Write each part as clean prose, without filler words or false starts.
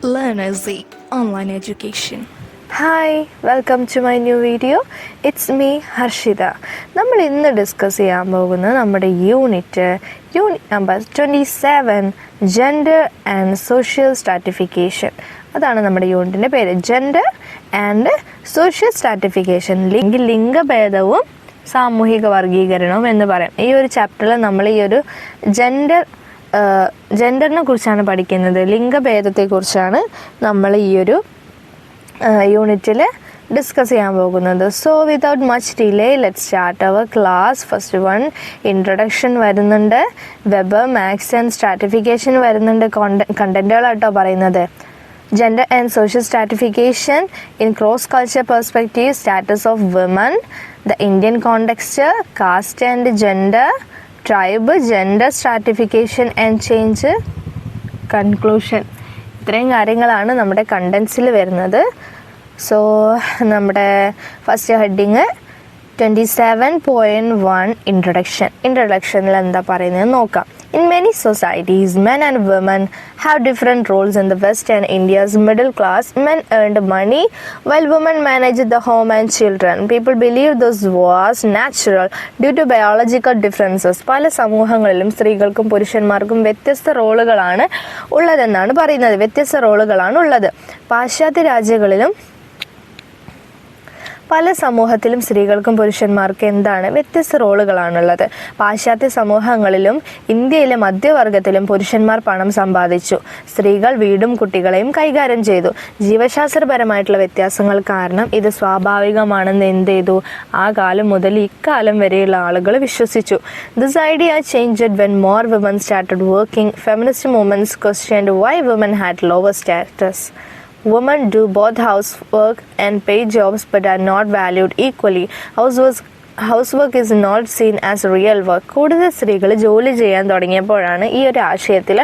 Learnerzy Online Education. Hi, welcome to my new video. It's me, Harshida. നമ്മൾ ഇന്ന് discuss ചെയ്യാൻ പോകുന്നത് നമ്മുടെ unit number 27 gender and social stratification. അതാണ് നമ്മുടെ യൂണിറ്റിൻ്റെ പേര്, ജെൻഡർ ആൻഡ് സോഷ്യൽ സ്ട്രാറ്റിഫിക്കേഷൻ. ലിംഗഭേദവും സാമൂഹിക വർഗീകരണവും എന്ന് പറയാം. ഈ ഒരു ചാപ്റ്ററിൽ നമ്മൾ ഈ ഒരു ജെൻഡറിനെ കുറിച്ചാണ് പഠിക്കുന്നത്. ലിംഗഭേദത്തെക്കുറിച്ചാണ് നമ്മൾ ഈ ഒരു യൂണിറ്റിൽ ഡിസ്കസ് ചെയ്യാൻ പോകുന്നത്. So without much delay let start our class. First one introduction വരുന്നുണ്ട്, വെബർ, മാക്സ് ആൻഡ് സ്ട്രാറ്റിഫിക്കേഷൻ വരുന്നുണ്ട്. കണ്ടന്റുകളാട്ടോ പറയുന്നത്. Gender and social stratification in cross-culture perspective, status of women, the Indian context, caste and gender, tribe, gender stratification and change, conclusion. ഇത്രയും കാര്യങ്ങളാണ് നമ്മുടെ കണ്ടൻസിൽ വരുന്നത്. So നമ്മുടെ first heading 27.1 ഇൻട്രൊഡക്ഷനിൽ എന്താ പറയുന്നത് നോക്കാം. In many societies, men and women have different roles. In the West and India's middle class, men earned money while women managed the home and children. People believe this was natural due to biological differences. പല സമൂഹങ്ങളിലും സ്ത്രീകൾക്കും പുരുഷന്മാർക്കും വ്യത്യസ്ത റോളുകളാണ് ഉള്ളതെന്നാണ് പറയുന്നത്. വ്യത്യസ്ത റോളുകളാണ് ഉള്ളത്. പാശ്ചാത്യ രാജ്യങ്ങളിലും പല സമൂഹത്തിലും സ്ത്രീകൾക്കും പുരുഷന്മാർക്കും എന്താണ് വ്യത്യസ്ത റോളുകളാണുള്ളത്. പാശ്ചാത്യ സമൂഹങ്ങളിലും ഇന്ത്യയിലെ മധ്യവർഗത്തിലും പുരുഷന്മാർ പണം സമ്പാദിച്ചു, സ്ത്രീകൾ വീടും കുട്ടികളെയും കൈകാര്യം ചെയ്തു. ജീവശാസ്ത്രപരമായിട്ടുള്ള വ്യത്യാസങ്ങൾ കാരണം ഇത് സ്വാഭാവികമാണെന്ന് എന്ത് ചെയ്തു, ആ കാലം മുതൽ ഇക്കാലം വരെയുള്ള ആളുകൾ വിശ്വസിച്ചു. This idea changed when more women started working. Feminist movements questioned why women had lower status. Women do both housework and paid jobs but are not valued equally. Housework is not seen as real work. കൂടുതൽ സ്ത്രീകൾ ജോലി ചെയ്യാൻ തുടങ്ങിയപ്പോഴാണ് ഈ ഒരു ആശയത്തിൽ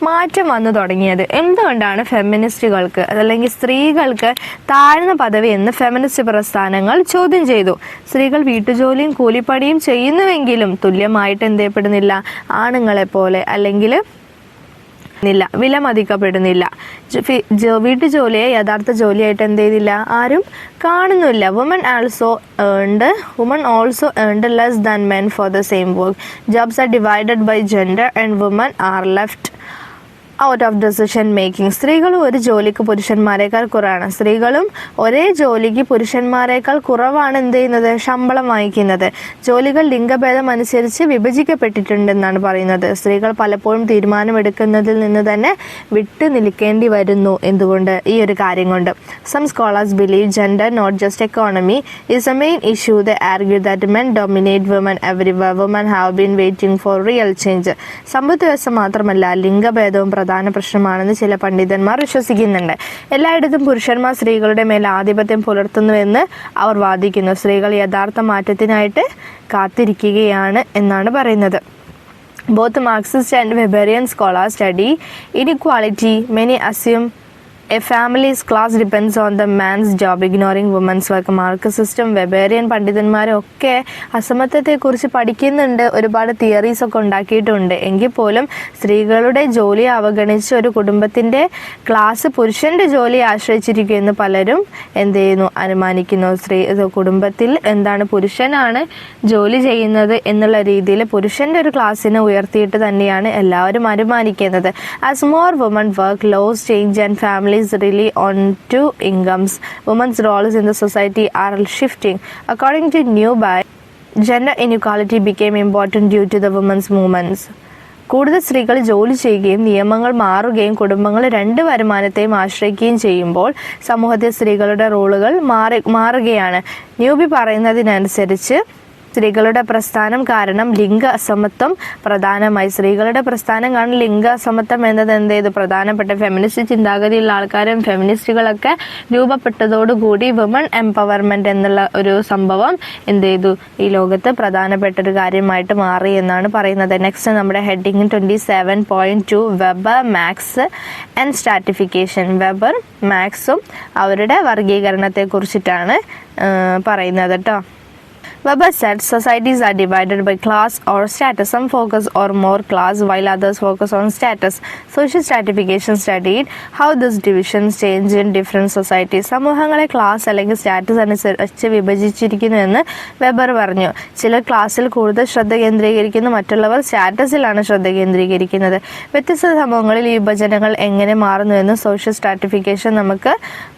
മാറ്റം വന്നു തുടങ്ങിയത്. എന്തുകൊണ്ടാണ് ഫെമിനിസ്റ്റുകൾക്ക് അല്ലെങ്കിൽ സ്ത്രീകൾക്ക് താഴ്ന്ന പദവി എന്ന് ഫെമിനിസ്റ്റ് പ്രസ്ഥാനങ്ങൾ ചോദ്യം ചെയ്തു. സ്ത്രീകൾ വീട്ടുജോലിയും കൂലിപ്പണിയും ചെയ്യുന്നുവെങ്കിലും തുല്യമായിട്ട് എന്ത് ചെയ്യപ്പെടുന്നില്ല, ആണുങ്ങളെപ്പോലെ അല്ലെങ്കിൽ വിലമതിക്കപ്പെടുന്നില്ല. വീട്ടുജോലിയെ യഥാർത്ഥ ജോലിയായിട്ട് എന്ത് ചെയ്തില്ല, ആരും കാണുന്നില്ല. Women also earned less than men for the same work. Jobs are divided by gender and women are left out of decision making. സ്ത്രീകളും ഒരു ജോലിക്ക് പുരുഷന്മാരെക്കാൾ കുറവാണ്. സ്ത്രീകളും ഒരേ ജോലിക്ക് പുരുഷന്മാരെക്കാൾ കുറവാണ് എന്ത് ചെയ്യുന്നത്, ശമ്പളം വാങ്ങിക്കുന്നത്. ജോലികൾ ലിംഗഭേദം അനുസരിച്ച് വിഭജിക്കപ്പെട്ടിട്ടുണ്ടെന്നാണ് പറയുന്നത്. സ്ത്രീകൾ പലപ്പോഴും തീരുമാനമെടുക്കുന്നതിൽ നിന്ന് തന്നെ വിട്ടു നിൽക്കേണ്ടി വരുന്നു. എന്തുകൊണ്ട്? ഈ ഒരു കാര്യം കൊണ്ട്. Some scholars believe gender not just economy is a main issue. They argue that men dominate women everywhere. Women have been waiting for real change. സമ്പദ് വ്യവസ്ഥ മാത്രമല്ല, ലിംഗഭേദവും പ്രധാന പ്രശ്നമാണെന്ന് ചില പണ്ഡിതന്മാർ വിശ്വസിക്കുന്നുണ്ട്. എല്ലായിടത്തും പുരുഷന്മാർ സ്ത്രീകളുടെ മേൽ ആധിപത്യം പുലർത്തുന്നുവെന്ന് അവർ വാദിക്കുന്നു. സ്ത്രീകൾ യഥാർത്ഥ മാറ്റത്തിനായിട്ട് കാത്തിരിക്കുകയാണ് എന്നാണ് പറയുന്നത്. Both Marxist and Weberian scholars study inequality. Many assume a family's class depends on the man's job, ignoring women's work. മാർക്സിസ്റ്റും വെബേറിയൻ പണ്ഡിതന്മാരൊക്കെ അസമത്വത്തെക്കുറിച്ച് പഠിക്കുന്നുണ്ട്, ഒരുപാട് തിയറീസ് ഒക്കെ ഉണ്ടാക്കിയിട്ടുണ്ട്. എങ്കിൽ പോലും സ്ത്രീകളുടെ ജോലിയെ അവഗണിച്ച് ഒരു കുടുംബത്തിൻ്റെ ക്ലാസ് പുരുഷൻ്റെ ജോലിയെ ആശ്രയിച്ചിരിക്കുമെന്ന് പലരും എന്ത് ചെയ്യുന്നു, അനുമാനിക്കുന്നു. കുടുംബത്തിൽ എന്താണ് പുരുഷനാണ് ജോലി ചെയ്യുന്നത് എന്നുള്ള രീതിയിൽ പുരുഷൻ്റെ ഒരു ക്ലാസ്സിനെ ഉയർത്തിയിട്ട് തന്നെയാണ് എല്ലാവരും അനുമാനിക്കുന്നത്. As more women work, laws change and family rely on two incomes. Women's roles in the society are shifting. According to Newby, gender inequality became important due to the women's movements. കൂടുതൽ സ്ത്രീകൾ ജോലി ചെയ്യുകയും നിയമങ്ങൾ മാറുകയും കുടുംബങ്ങൾ രണ്ട് വരുമാനത്തെയും ആശ്രയിക്കുകയും ചെയ്യുമ്പോൾ സമൂഹത്തിൽ സ്ത്രീകളുടെ റോളുകൾ മാറുകയാണ്. ന്യൂബി പറയുന്നതിനനുസരിച്ച് സ്ത്രീകളുടെ പ്രസ്ഥാനം കാരണം ലിംഗ അസമത്വം പ്രധാനമായി. സ്ത്രീകളുടെ പ്രസ്ഥാനം കാരണം ലിംഗ അസമത്വം എന്നത് എന്ത് ചെയ്തു, പ്രധാനപ്പെട്ട ഫെമിനിസ്റ്റ് ചിന്താഗതിയുള്ള ആൾക്കാരും ഫെമിനിസ്റ്റുകളൊക്കെ രൂപപ്പെട്ടതോടുകൂടി വുമൺ എംപവർമെന്റ് എന്നുള്ള ഒരു സംഭവം എന്ത് ചെയ്തു, ഈ ലോകത്ത് പ്രധാനപ്പെട്ട ഒരു കാര്യമായിട്ട് മാറി എന്നാണ് പറയുന്നത്. നെക്സ്റ്റ് നമ്മുടെ heading 27.2 Weber, Max and stratification. Weber മാക്സും അവരുടെ വർഗീകരണത്തെ കുറിച്ചിട്ടാണ് പറയുന്നത് കേട്ടോ. Weber said societies are divided by class or status. Some focus on more class while others focus on status. Social stratification studied how these divisions change in different societies. സമൂഹങ്ങളെ class അല്ലെങ്കിൽ status അനുസരിച്ച് വിഭജിച്ചിരിക്കുന്നു എന്ന് weber പറഞ്ഞു. ചിലർ ക്ലാസ്സിൽ കൂടുതൽ ശ്രദ്ധ കേന്ദ്രീകരിക്കുന്നു, മറ്റുള്ളവർ സ്റ്റാറ്റസിലാണ് ശ്രദ്ധ കേന്ദ്രീകരിക്കുന്നത്. വ്യത്യസ്ത സമൂഹങ്ങളിൽ ഈ വിഭജനങ്ങൾ എങ്ങനെ മാറുന്നു എന്ന് സോഷ്യൽ സ്ട്രാറ്റിഫിക്കേഷൻ നമുക്ക്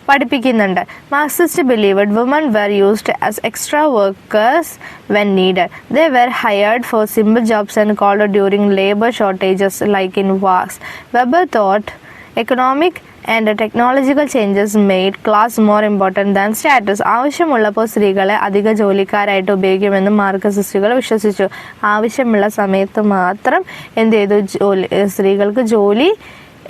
പഠിപ്പിക്കുന്നുണ്ട്. Marxist believed women were used as extra workers when needed. They were hired for simple jobs and called during labor shortages like in wars. Weber thought economic and technological changes made class more important than status. ആവശ്യമുള്ളപ്പോൾ സ്ത്രീകളെ അധിക ജോലിക്കാരായിട്ട് ഉപയോഗിക്കുമെന്ന് മാർക്സിസ്റ്റുകൾ വിശ്വസിച്ചു. ആവശ്യമുള്ള സമയത്ത് മാത്രം എന്ത് ചെയ്തു, സ്ത്രീകൾക്ക് ജോലി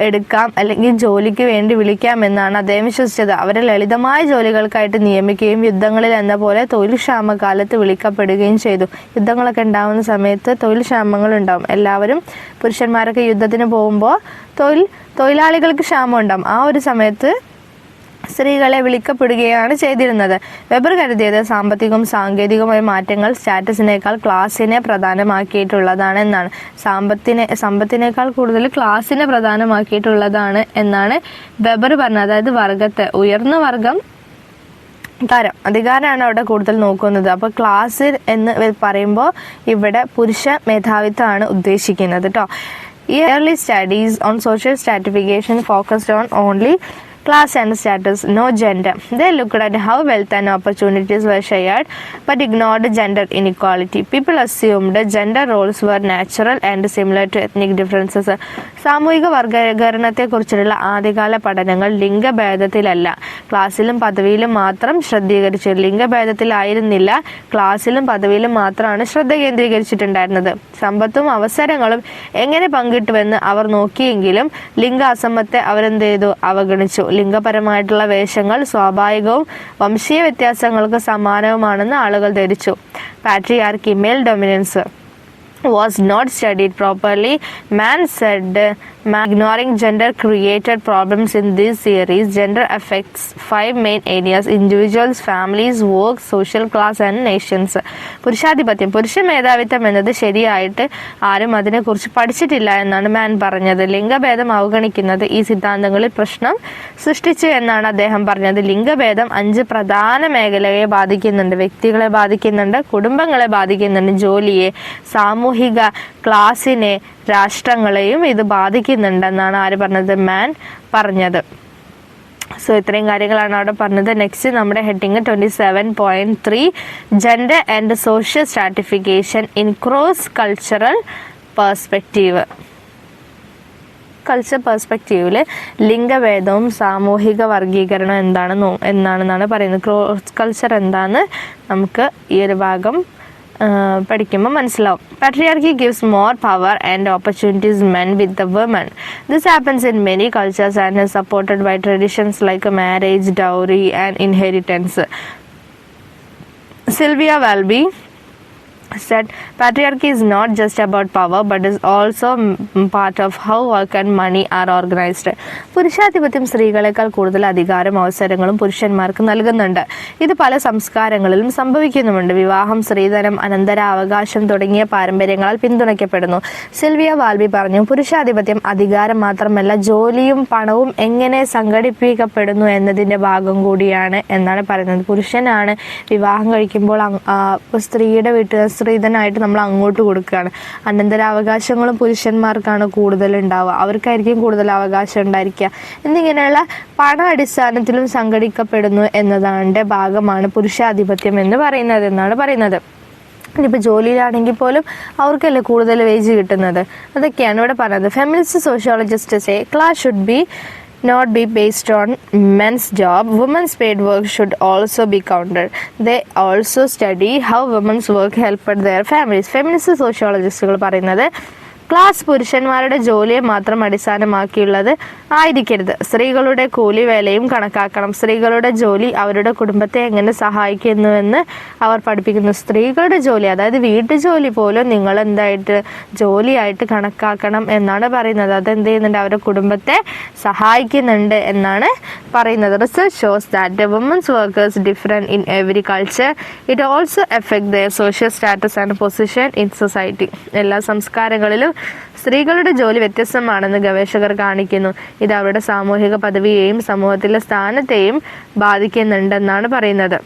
എടുക്കാം അല്ലെങ്കിൽ ജോലിക്ക് വേണ്ടി വിളിക്കാം എന്നാണ് അദ്ദേഹം വിശ്വസിച്ചത്. അവരെ ലളിതമായ ജോലികൾക്കായിട്ട് നിയമിക്കുകയും യുദ്ധങ്ങളിൽ എന്ന പോലെ തൊഴിൽ ക്ഷാമകാലത്ത് വിളിക്കപ്പെടുകയും ചെയ്തു. യുദ്ധങ്ങളൊക്കെ ഉണ്ടാകുന്ന സമയത്ത് തൊഴിൽ ക്ഷാമങ്ങൾ ഉണ്ടാവും. എല്ലാവരും പുരുഷന്മാരൊക്കെ യുദ്ധത്തിന് പോകുമ്പോൾ തൊഴിലാളികൾക്ക് ക്ഷാമം ഉണ്ടാവും. ആ ഒരു സമയത്ത് സ്ത്രീകളെ വിളിക്കപ്പെടുകയാണ് ചെയ്തിരുന്നത്. വെബർ കരുതിയത് സാമ്പത്തികവും സാങ്കേതികവുമായ മാറ്റങ്ങൾ സ്റ്റാറ്റസിനേക്കാൾ ക്ലാസിനെ പ്രധാനമാക്കിയിട്ടുള്ളതാണ് എന്നാണ്. സമ്പത്തിനേക്കാൾ കൂടുതൽ ക്ലാസിനെ പ്രധാനമാക്കിയിട്ടുള്ളതാണ് എന്നാണ് വെബർ പറഞ്ഞത്. അതായത് വർഗത്തെ, ഉയർന്ന വർഗം തരം അധികാരമാണ് അവിടെ കൂടുതൽ നോക്കുന്നത്. അപ്പോൾ ക്ലാസ് എന്ന് പറയുമ്പോൾ ഇവിടെ പുരുഷ മേധാവിത്വമാണ് ഉദ്ദേശിക്കുന്നത് കേട്ടോ. ഈ early studies on social stratification focused on only class and status, no gender. They looked at how wealth and opportunities were shared but ignored gender inequality. People assumed gender roles were natural and similar to ethnic differences. സാമൂഹിക വർഗീകരണത്തെക്കുറിച്ചുള്ള ആദ്യകാല പഠനങ്ങൾ ലിംഗഭേദത്തിലല്ല, ക്ലാസ്സിലും പദവിയിലും മാത്രം ശ്രദ്ധീകരിച്ചു. ലിംഗഭേദത്തിലായിരുന്നില്ല, ക്ലാസ്സിലും പദവിയിലും മാത്രമാണ് ശ്രദ്ധ കേന്ദ്രീകരിച്ചിട്ടുണ്ടായിരുന്നത്. സമ്പത്തും അവസരങ്ങളും എങ്ങനെ പങ്കിട്ടുവെന്ന് അവർ നോക്കിയെങ്കിലും ലിംഗ അസമത്തെ അവരെന്ത് ചെയ്തു, അവഗണിച്ചു. ലിംഗപരമായിട്ടുള്ള വേഷങ്ങൾ സ്വാഭാവികവും വംശീയ വ്യത്യാസങ്ങൾക്ക് സമാനവുമാണെന്ന് ആളുകൾ ധരിച്ചു. Patriarchy, male dominance was not studied properly. Man said ignoring gender created problems in this series. Gender affects 5 main areas: individuals, families, work, social class and nations. പുരുഷാധിപത്യം, പുരുഷ മേധാവിത്വം എന്നത് ശരിയായിട്ട് ആരും അതിനെക്കുറിച്ച് പഠിച്ചിട്ടില്ല എന്നാണ് മാൻ പറഞ്ഞത്. ലിംഗഭേദം അവഗണിക്കുന്നത് ഈ സിദ്ധാന്തങ്ങളിൽ പ്രശ്നം സൃഷ്ടിച്ചു എന്നാണ് അദ്ദേഹം പറഞ്ഞത്. ലിംഗഭേദം 5 പ്രധാന മേഖലയെ ബാധിക്കുന്നുണ്ട്. വ്യക്തികളെ ബാധിക്കുന്നുണ്ട്, കുടുംബങ്ങളെ ബാധിക്കുന്നുണ്ട്, ജോലിയെ, സാമൂഹിക ക്ലാസിനെ, രാഷ്ട്രങ്ങളെയും ഇത് ബാധിക്കുന്നുണ്ടെന്നാണ് ആര് പറഞ്ഞത്, മാൻ പറഞ്ഞത്. സോ ഇത്രയും കാര്യങ്ങളാണ് അവിടെ പറഞ്ഞത്. നെക്സ്റ്റ് നമ്മുടെ heading 27.3 gender and social stratification in cross cultural perspective. Culture പെർസ്പെക്റ്റീവിൽ ലിംഗഭേദവും സാമൂഹിക വർഗീകരണം എന്നാണെന്നാണ് പറയുന്നത്. ക്രോസ് കൾച്ചർ എന്താണെന്ന് നമുക്ക് ഈ ഒരു ഭാഗം പഠിക്കുമ്പോൾ മനസ്സിലാവും. Patriarchy gives more power and opportunities men with the women. This happens in many cultures and is supported by traditions like marriage, dowry and inheritance. Sylvia Walby said patriarchy is not just about power but is also part of how work and money are organized. പുരുഷാധിപത്യം സ്ത്രീകളെക്കാൾ കൂടുതൽ അധികാരം അവസരങ്ങളും പുരുഷന്മാർക്ക് നൽകുന്നുണ്ട്. ഇത് പല സംസ്കാരങ്ങളിലും സംഭവിക്കുന്നുമുണ്ട്. വിവാഹം, സ്ത്രീധനം, അനന്തരാവകാശം തുടങ്ങിയ പാരമ്പര്യങ്ങളാൽ പിന്തുണയ്ക്കപ്പെടുന്നു. സിൽവിയ വാൽബി പറഞ്ഞു, പുരുഷാധിപത്യം അധികാരം മാത്രമല്ല, ജോലിയും പണവും എങ്ങനെ സംഘടിപ്പിക്കപ്പെടുന്നു എന്നതിൻ്റെ ഭാഗം കൂടിയാണ് എന്നാണ് പറയുന്നത്. പുരുഷനാണ് വിവാഹം കഴിക്കുമ്പോൾ സ്ത്രീയുടെ സ്ത്രീധനായിട്ട് നമ്മൾ അങ്ങോട്ട് കൊടുക്കുകയാണ്. അനന്തരാവകാശങ്ങളും പുരുഷന്മാർക്കാണ് കൂടുതൽ ഉണ്ടാവുക, അവർക്കായിരിക്കും കൂടുതൽ അവകാശം ഉണ്ടായിരിക്കുക. എന്നിങ്ങനെയുള്ള പണ അടിസ്ഥാനത്തിലും സംഘടിക്കപ്പെടുന്നു എന്നതിൻ്റെ ഭാഗമാണ് പുരുഷാധിപത്യം എന്ന് പറയുന്നത് എന്നാണ് പറയുന്നത്. ഇനിയിപ്പോൾ ജോലിയിലാണെങ്കിൽ പോലും അവർക്കല്ലേ കൂടുതൽ വേജ് കിട്ടുന്നത്. അതൊക്കെയാണ് ഇവിടെ പറയുന്നത്. Feminist sociologist say class should be not be based on men's job. Women's paid work should also be counted. They also study how women's work helped their families. Feminist sociologists പറയുന്നത് class പുരുഷന്മാരുടെ ജോലിയെ മാത്രം അടിസ്ഥാനമാക്കിയുള്ളത് ആയിരിക്കരുത്. സ്ത്രീകളുടെ കൂലി വേലയും കണക്കാക്കണം. സ്ത്രീകളുടെ ജോലി അവരുടെ കുടുംബത്തെ എങ്ങനെ സഹായിക്കുന്നുവെന്ന് അവർ പഠിപ്പിക്കുന്നു. സ്ത്രീകളുടെ ജോലി, അതായത് വീട്ടുജോലി പോലും നിങ്ങൾ എന്തായിട്ട് ജോലിയായിട്ട് കണക്കാക്കണം എന്നാണ് പറയുന്നത്. അതെന്ത് ചെയ്യുന്നുണ്ട്, അവരുടെ കുടുംബത്തെ സഹായിക്കുന്നുണ്ട് എന്നാണ് പറയുന്നത്. Research shows that the women's workers different in every culture. It also effect their social status and position in society. എല്ലാ സംസ്കാരങ്ങളിലും സ്ത്രീകളുടെ ജോലി വ്യത്യസ്തമാണെന്ന് ഗവേഷകർ കാണിക്കുന്നു. ഇത് അവരുടെ സാമൂഹിക പദവിയെയും സമൂഹത്തിലെ സ്ഥാനത്തെയും ബാധിക്കുന്നുണ്ടെന്നാണ് പറയുന്നത്.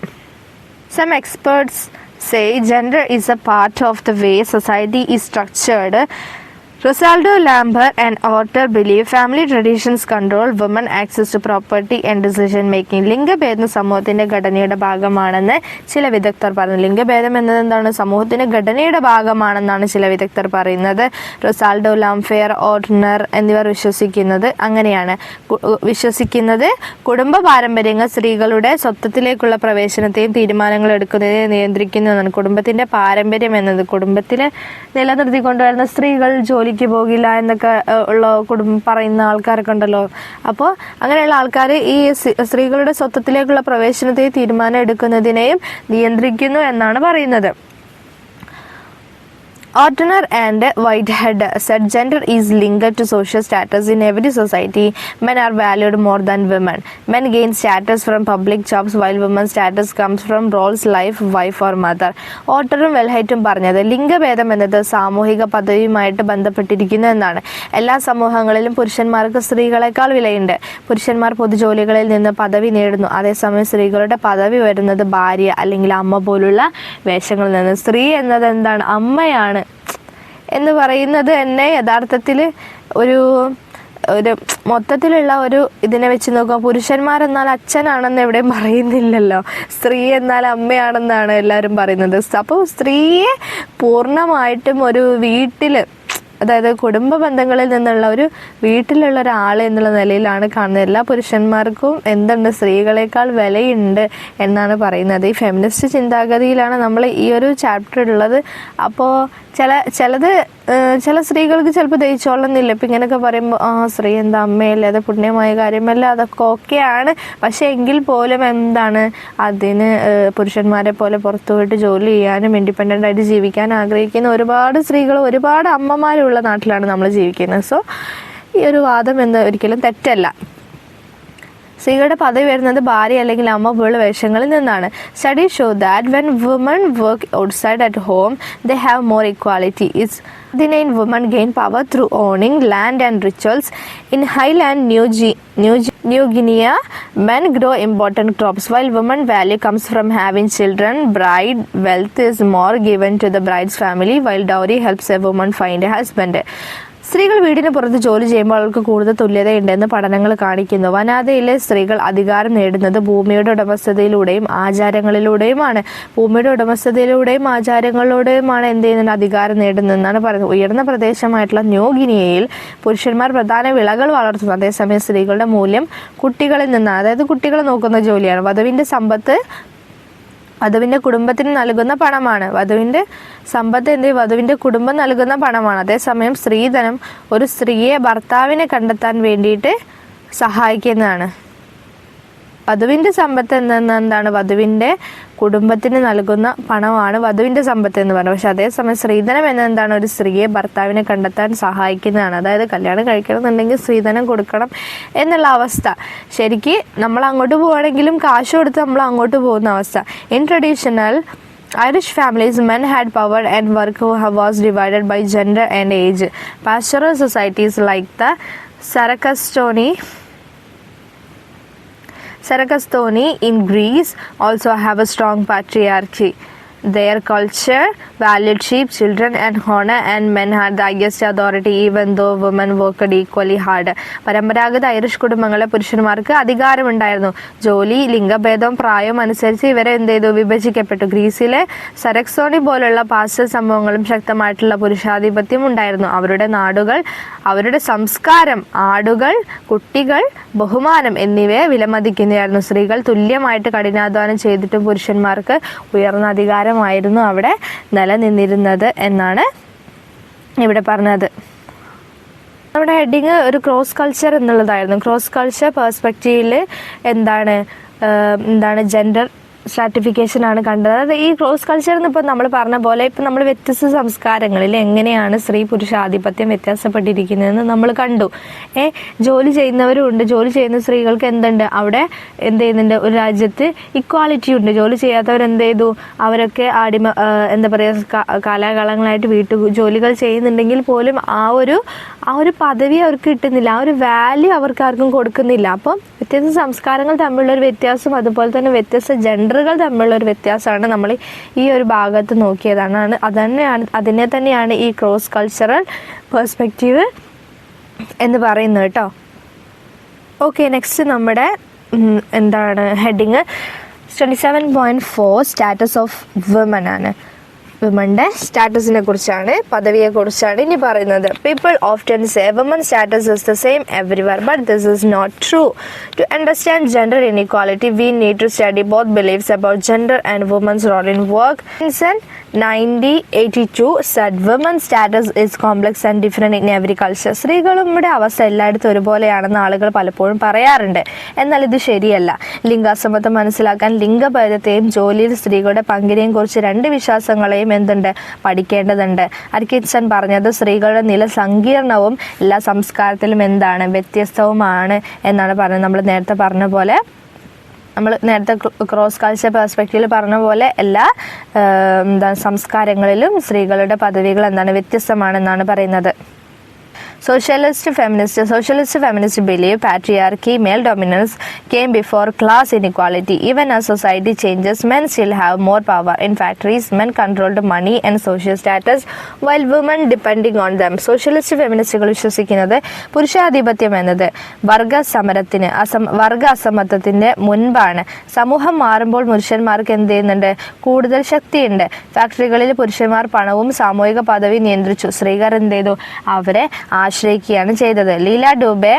Some experts say gender is a part of the way society is structured. Rosaldo Lambert and Otter believe family traditions control women access to property and decision making. ലിംഗഭേദം സമൂഹത്തിൻ്റെ ഘടനയുടെ ഭാഗമാണെന്ന് ചില വിദഗ്ധർ പറയുന്നു. ലിംഗഭേദം എന്നത് എന്താണ്? സമൂഹത്തിൻ്റെ ഘടനയുടെ ഭാഗമാണെന്നാണ് ചില വിദഗ്ധർ പറയുന്നത്. റൊസാൽഡോ ലാംഫെയർ, ഓർട്ടനർ എന്നിവർ അങ്ങനെയാണ് വിശ്വസിക്കുന്നത്. കുടുംബ പാരമ്പര്യങ്ങൾ സ്ത്രീകളുടെ സ്വത്വത്തിലേക്കുള്ള പ്രവേശനത്തെയും തീരുമാനങ്ങൾ എടുക്കുന്നതിനെ നിയന്ത്രിക്കുന്നതാണ്. കുടുംബത്തിൻ്റെ പാരമ്പര്യം എന്നത് കുടുംബത്തിൽ നിലനിർത്തിക്കൊണ്ടുവരുന്ന സ്ത്രീകൾ ജോലിക്ക് പോകില്ല എന്നൊക്കെ ഉള്ള പറയുന്ന ആൾക്കാരൊക്കെ ഉണ്ടല്ലോ. അപ്പോൾ അങ്ങനെയുള്ള ആൾക്കാർ ഈ സ്ത്രീകളുടെ സ്വത്വത്തിലേക്കുള്ള പ്രവേശനത്തെയും തീരുമാനം എടുക്കുന്നതിനെയും നിയന്ത്രിക്കുന്നു എന്നാണ് പറയുന്നത്. Ortner and Whitehead said gender is linked to social status in every society. Men are valued more than women. Men gain status from public jobs while women's status comes from roles like wife or mother. ഓട്ടറും വെൽഹൈറ്റും പറഞ്ഞത് ലിംഗഭേദം എന്നത് സാമൂഹിക പദവിയുമായിട്ട് ബന്ധപ്പെട്ടിരിക്കുന്നു എന്നാണ്. എല്ലാ സമൂഹങ്ങളിലും പുരുഷന്മാർക്ക് സ്ത്രീകളെക്കാൾ വിലയുണ്ട്. പുരുഷന്മാർ പൊതുജോലികളിൽ നിന്ന് പദവി നേടുന്നു. അതേസമയം സ്ത്രീകളുടെ പദവി വരുന്നത് ഭാര്യ അല്ലെങ്കിൽ അമ്മ പോലുള്ള വേഷങ്ങളിൽ നിന്ന്. സ്ത്രീ എന്നത് എന്താണ്? അമ്മയാണ് എന്ന് പറയുന്നത് തന്നെ യഥാർത്ഥത്തിൽ ഒരു മൊത്തത്തിലുള്ള ഒരു ഇതിനെ വെച്ച് നോക്കുക. പുരുഷന്മാരെന്നാൽ അച്ഛനാണെന്ന് എവിടെയും പറയുന്നില്ലല്ലോ. സ്ത്രീ എന്നാൽ അമ്മയാണെന്നാണ് എല്ലാവരും പറയുന്നത്. അപ്പോൾ സ്ത്രീയെ പൂർണ്ണമായിട്ടും ഒരു വീട്ടിൽ, അതായത് കുടുംബ ബന്ധങ്ങളിൽ നിന്നുള്ള ഒരു വീട്ടിലുള്ള ഒരാൾ എന്നുള്ള നിലയിലാണ് കാണുന്നത്. എല്ലാ പുരുഷന്മാർക്കും എന്തുണ്ട്? സ്ത്രീകളെക്കാൾ വിലയുണ്ട് എന്നാണ് പറയുന്നത്. ഈ ഫെമിനിസ്റ്റ് ചിന്താഗതിയിലാണ് നമ്മൾ ഈ ഒരു ചാപ്റ്റർ ഉള്ളത്. അപ്പോൾ ചില സ്ത്രീകൾക്ക് ചിലപ്പോൾ ദഹിച്ചോളുന്നില്ല. ഇപ്പം ഇങ്ങനെയൊക്കെ പറയുമ്പോൾ സ്ത്രീ എന്താ അമ്മയല്ലേ, അത് പുണ്യമായ കാര്യമല്ല, അതൊക്കെ ഓക്കെയാണ്. പക്ഷേ എങ്കിൽ പോലും എന്താണ്, അതിന് പുരുഷന്മാരെ പോലെ പുറത്തു പോയിട്ട് ജോലി ചെയ്യാനും ഇൻഡിപെൻഡൻ്റ് ആയിട്ട് ജീവിക്കാൻ ആഗ്രഹിക്കുന്ന ഒരുപാട് സ്ത്രീകൾ, ഒരുപാട് അമ്മമാരുള്ള നാട്ടിലാണ് നമ്മൾ ജീവിക്കുന്നത്. സോ ഈ ഒരു വാദം എന്ന് ഒരിക്കലും തെറ്റല്ല. സ്ത്രീകളുടെ പദവി വരുന്നത് ഭാര്യ അല്ലെങ്കിൽ അമ്മ പോലുള്ള വേഷങ്ങളിൽ നിന്നാണ്. Studies show that when woman work outside at home they have more equality. women gain power through owning land and rituals. In highland New Guinea, men grow important crops while women value comes from having children. Bride wealth is more given to the bride's family while dowry helps a woman find a husband. സ്ത്രീകൾ വീടിന് പുറത്ത് ജോലി ചെയ്യുമ്പോൾ അവർക്ക് കൂടുതൽ തുല്യതയുണ്ടെന്ന് പഠനങ്ങൾ കാണിക്കുന്നു. വനാതയിലെ സ്ത്രീകൾ അധികാരം നേടുന്നത് ഭൂമിയുടെ ഉടമസ്ഥതയിലൂടെയും ആചാരങ്ങളിലൂടെയുമാണ്. ഭൂമിയുടെ ഉടമസ്ഥതയിലൂടെയും ആചാരങ്ങളിലൂടെയുമാണ് എന്ത് ചെയ്യുന്നത്? അധികാരം നേടുന്നതെന്നാണ് പറയുന്നത്. ഉയർന്ന പ്രദേശമായിട്ടുള്ള ന്യൂ ഗിനിയയിൽ പുരുഷന്മാർ പ്രധാന വിളകൾ വളർത്തുന്നു. അതേസമയം സ്ത്രീകളുടെ മൂല്യം കുട്ടികളിൽ നിന്നാണ്, അതായത് കുട്ടികളെ നോക്കുന്ന ജോലിയാണ്. വധുവിൻ്റെ കുടുംബത്തിന് നൽകുന്ന പണമാണ്. വധുവിൻ്റെ സമ്പത്ത് വധുവിൻ്റെ കുടുംബം നൽകുന്ന പണമാണ്. അതേസമയം സ്ത്രീധനം ഒരു സ്ത്രീയെ ഭർത്താവിനെ കണ്ടെത്താൻ വേണ്ടിയിട്ട് സഹായിക്കുന്നതാണ്. വധുവിൻ്റെ സമ്പത്ത് എന്താണ്? വധുവിൻ്റെ കുടുംബത്തിന് നൽകുന്ന പണമാണ് വധുവിൻ്റെ സമ്പത്ത് എന്ന് പറയുന്നത്. പക്ഷെ അതേസമയം സ്ത്രീധനം എന്നെന്താണ്? ഒരു സ്ത്രീയെ ഭർത്താവിനെ കണ്ടെത്താൻ സഹായിക്കുന്നതാണ്. അതായത് കല്യാണം കഴിക്കണമെന്നുണ്ടെങ്കിൽ സ്ത്രീധനം കൊടുക്കണം എന്നുള്ള അവസ്ഥ. ശരിക്ക് നമ്മൾ അങ്ങോട്ട് പോവുകയാണെങ്കിലും കാശ് കൊടുത്ത് നമ്മൾ അങ്ങോട്ട് പോകുന്ന അവസ്ഥ. In traditional Irish families, men had power and work was divided by gender and age. Pastoral societies like the Sarakastoni in Greece also have a strong patriarchy. Their culture valued sheep, children and honor, and men had the highest authority even though women worked equally hard. പരമ്പരാഗത Irish കുടുംബങ്ങളെ പുരുഷന്മാർക്ക് അധികാരമുണ്ടായിരുന്നു. ജോലി, ലിംഗഭേദം, പ്രായം അനുസരിച്ച് ഇവരെ വിഭജിക്കപ്പെട്ടു. ഗ്രീസിലെ സരക്സോണി പോലുള്ള പാശ്ചാത്യ സംഭവങ്ങളും ശക്തമായിട്ടുള്ള പുരുഷാധിപത്യം ഉണ്ടായിരുന്നു. അവരുടെ നാടുകൾ, അവരുടെ സംസ്കാരം, ആടുകൾ, കുട്ടികൾ, ബഹുമാനം എന്നിവയെ വിലമതിക്കുന്നതായിരുന്നു. സ്ത്രീകൾ തുല്യമായിട്ട് കഠിനാധ്വാനം ചെയ്തിട്ടും പുരുഷന്മാർക്ക് ഉയർന്ന അധികാരമായിരുന്നു അവിടെ നിലനിന്നിരുന്നത് എന്നാണ് ഇവിടെ പറഞ്ഞത്. നമ്മുടെ ഹെഡിങ് ഒരു ക്രോസ് കൾച്ചർ എന്നുള്ളതായിരുന്നു. ക്രോസ് കൾച്ചർ പെർസ്പെക്റ്റീവിൽ എന്താണ് ജെൻഡർ സ്ട്രാറ്റിഫിക്കേഷൻ ആണ് കണ്ടത്. അതായത് ഈ ക്രോസ് കൾച്ചർ എന്ന് ഇപ്പോൾ നമ്മൾ പറഞ്ഞ പോലെ ഇപ്പം നമ്മൾ വ്യത്യസ്ത സംസ്കാരങ്ങളിൽ എങ്ങനെയാണ് സ്ത്രീ പുരുഷ ആധിപത്യം വ്യത്യാസപ്പെട്ടിരിക്കുന്നതെന്ന് നമ്മൾ കണ്ടു. ജോലി ചെയ്യുന്നവരും ഉണ്ട്, ജോലി ചെയ്യുന്ന സ്ത്രീകൾക്ക് എന്തുണ്ട്, അവിടെ എന്ത് ചെയ്യുന്നുണ്ട്, ഒരു രാജ്യത്ത് ഇക്വാലിറ്റി ഉണ്ട്. ജോലി ചെയ്യാത്തവർ എന്ത് ചെയ്തു, അവരൊക്കെ എന്താ പറയുക, കാലാകാലങ്ങളായിട്ട് ജോലികൾ ചെയ്യുന്നുണ്ടെങ്കിൽ പോലും ആ ഒരു പദവി അവർക്ക് കിട്ടുന്നില്ല, ആ ഒരു വാല്യൂ അവർക്ക് ആർക്കും കൊടുക്കുന്നില്ല. അപ്പം വ്യത്യസ്ത സംസ്കാരങ്ങൾ തമ്മിലുള്ള ഒരു വ്യത്യാസം, അതുപോലെ തന്നെ വ്യത്യസ്ത ജെൻഡറുകൾ തമ്മിലുള്ള ഒരു വ്യത്യാസമാണ് നമ്മൾ ഈ ഒരു ഭാഗത്ത് നോക്കിയതാണ്. അതിനെ തന്നെയാണ് ഈ ക്രോസ് കൾച്ചറൽ പെർസ്പെക്റ്റീവ് എന്ന് പറയുന്നത് കേട്ടോ. ഓക്കെ, നെക്സ്റ്റ് നമ്മുടെ എന്താണ് ഹെഡിങ് 27.4 സ്റ്റാറ്റസ് ഓഫ് വിമൻ ആണ്. വിമന്റെ സ്റ്റാറ്റസിനെ കുറിച്ചാണ്, പദവിയെ കുറിച്ചാണ് ഇനി പറയുന്നത്. People often say women status is the same everywhere, but this is not true. To understand gender inequality we need to study both beliefs about gender and women's role in work. In 1982 said women's status is complex and different in every culture. സ്ത്രീകളുടെ അവസ്ഥ എല്ലായിടത്തും ഒരുപോലെയാണെന്ന് ആളുകൾ പലപ്പോഴും പറയാറുണ്ട്. എന്നാൽ ഇത് ശരിയല്ല. ലിംഗാസമത്വം മനസ്സിലാക്കാൻ ലിംഗഭേദത്തെയും ജോലിയിൽ സ്ത്രീകളുടെ പങ്കിനെയും കുറിച്ച് രണ്ട് വിശ്വാസങ്ങളെയും എന്തുണ്ട്, പഠിക്കേണ്ടതുണ്ട്. അറ്റ്കിൻസൺ പറഞ്ഞത് സ്ത്രീകളുടെ നില സങ്കീർണവും എല്ലാ സംസ്കാരത്തിലും എന്താണ്, വ്യത്യസ്തവുമാണ് എന്നാണ് പറഞ്ഞത്. നമ്മൾ നേരത്തെ ക്രോസ് കൾച്ചർ പെർസ്പെക്റ്റീവിൽ പറഞ്ഞ പോലെ എല്ലാ സംസ്കാരങ്ങളിലും സ്ത്രീകളുടെ പദവികൾ എന്താണ്, വ്യത്യസ്തമാണെന്നാണ് പറയുന്നത്. Socialist feminists believe patriarchy, male dominance came before class inequality. Even as society changes, men still have more power. In factories, men controlled money and social status, while women depending on them. Socialist feministുകൾ വിശ്വസിക്കുന്നത് പുരുഷാധിപത്യം എന്നത് വർഗ അസമത്വത്തിന്റെ മുൻപാണ്. സമൂഹം മാറുമ്പോൾ പുരുഷന്മാർക്ക് എന്ത് ചെയ്യുന്നുണ്ട്, കൂടുതൽ ശക്തിയുണ്ട്. ഫാക്ടറികളിൽ പുരുഷന്മാർ പണവും സാമൂഹിക പദവി നിയന്ത്രിച്ചു. സ്ത്രീകൾ എന്ത് ചെയ്തു, അവരെ ആശ്രയിക്കുകയാണ് ചെയ്തത്. Leela Dube,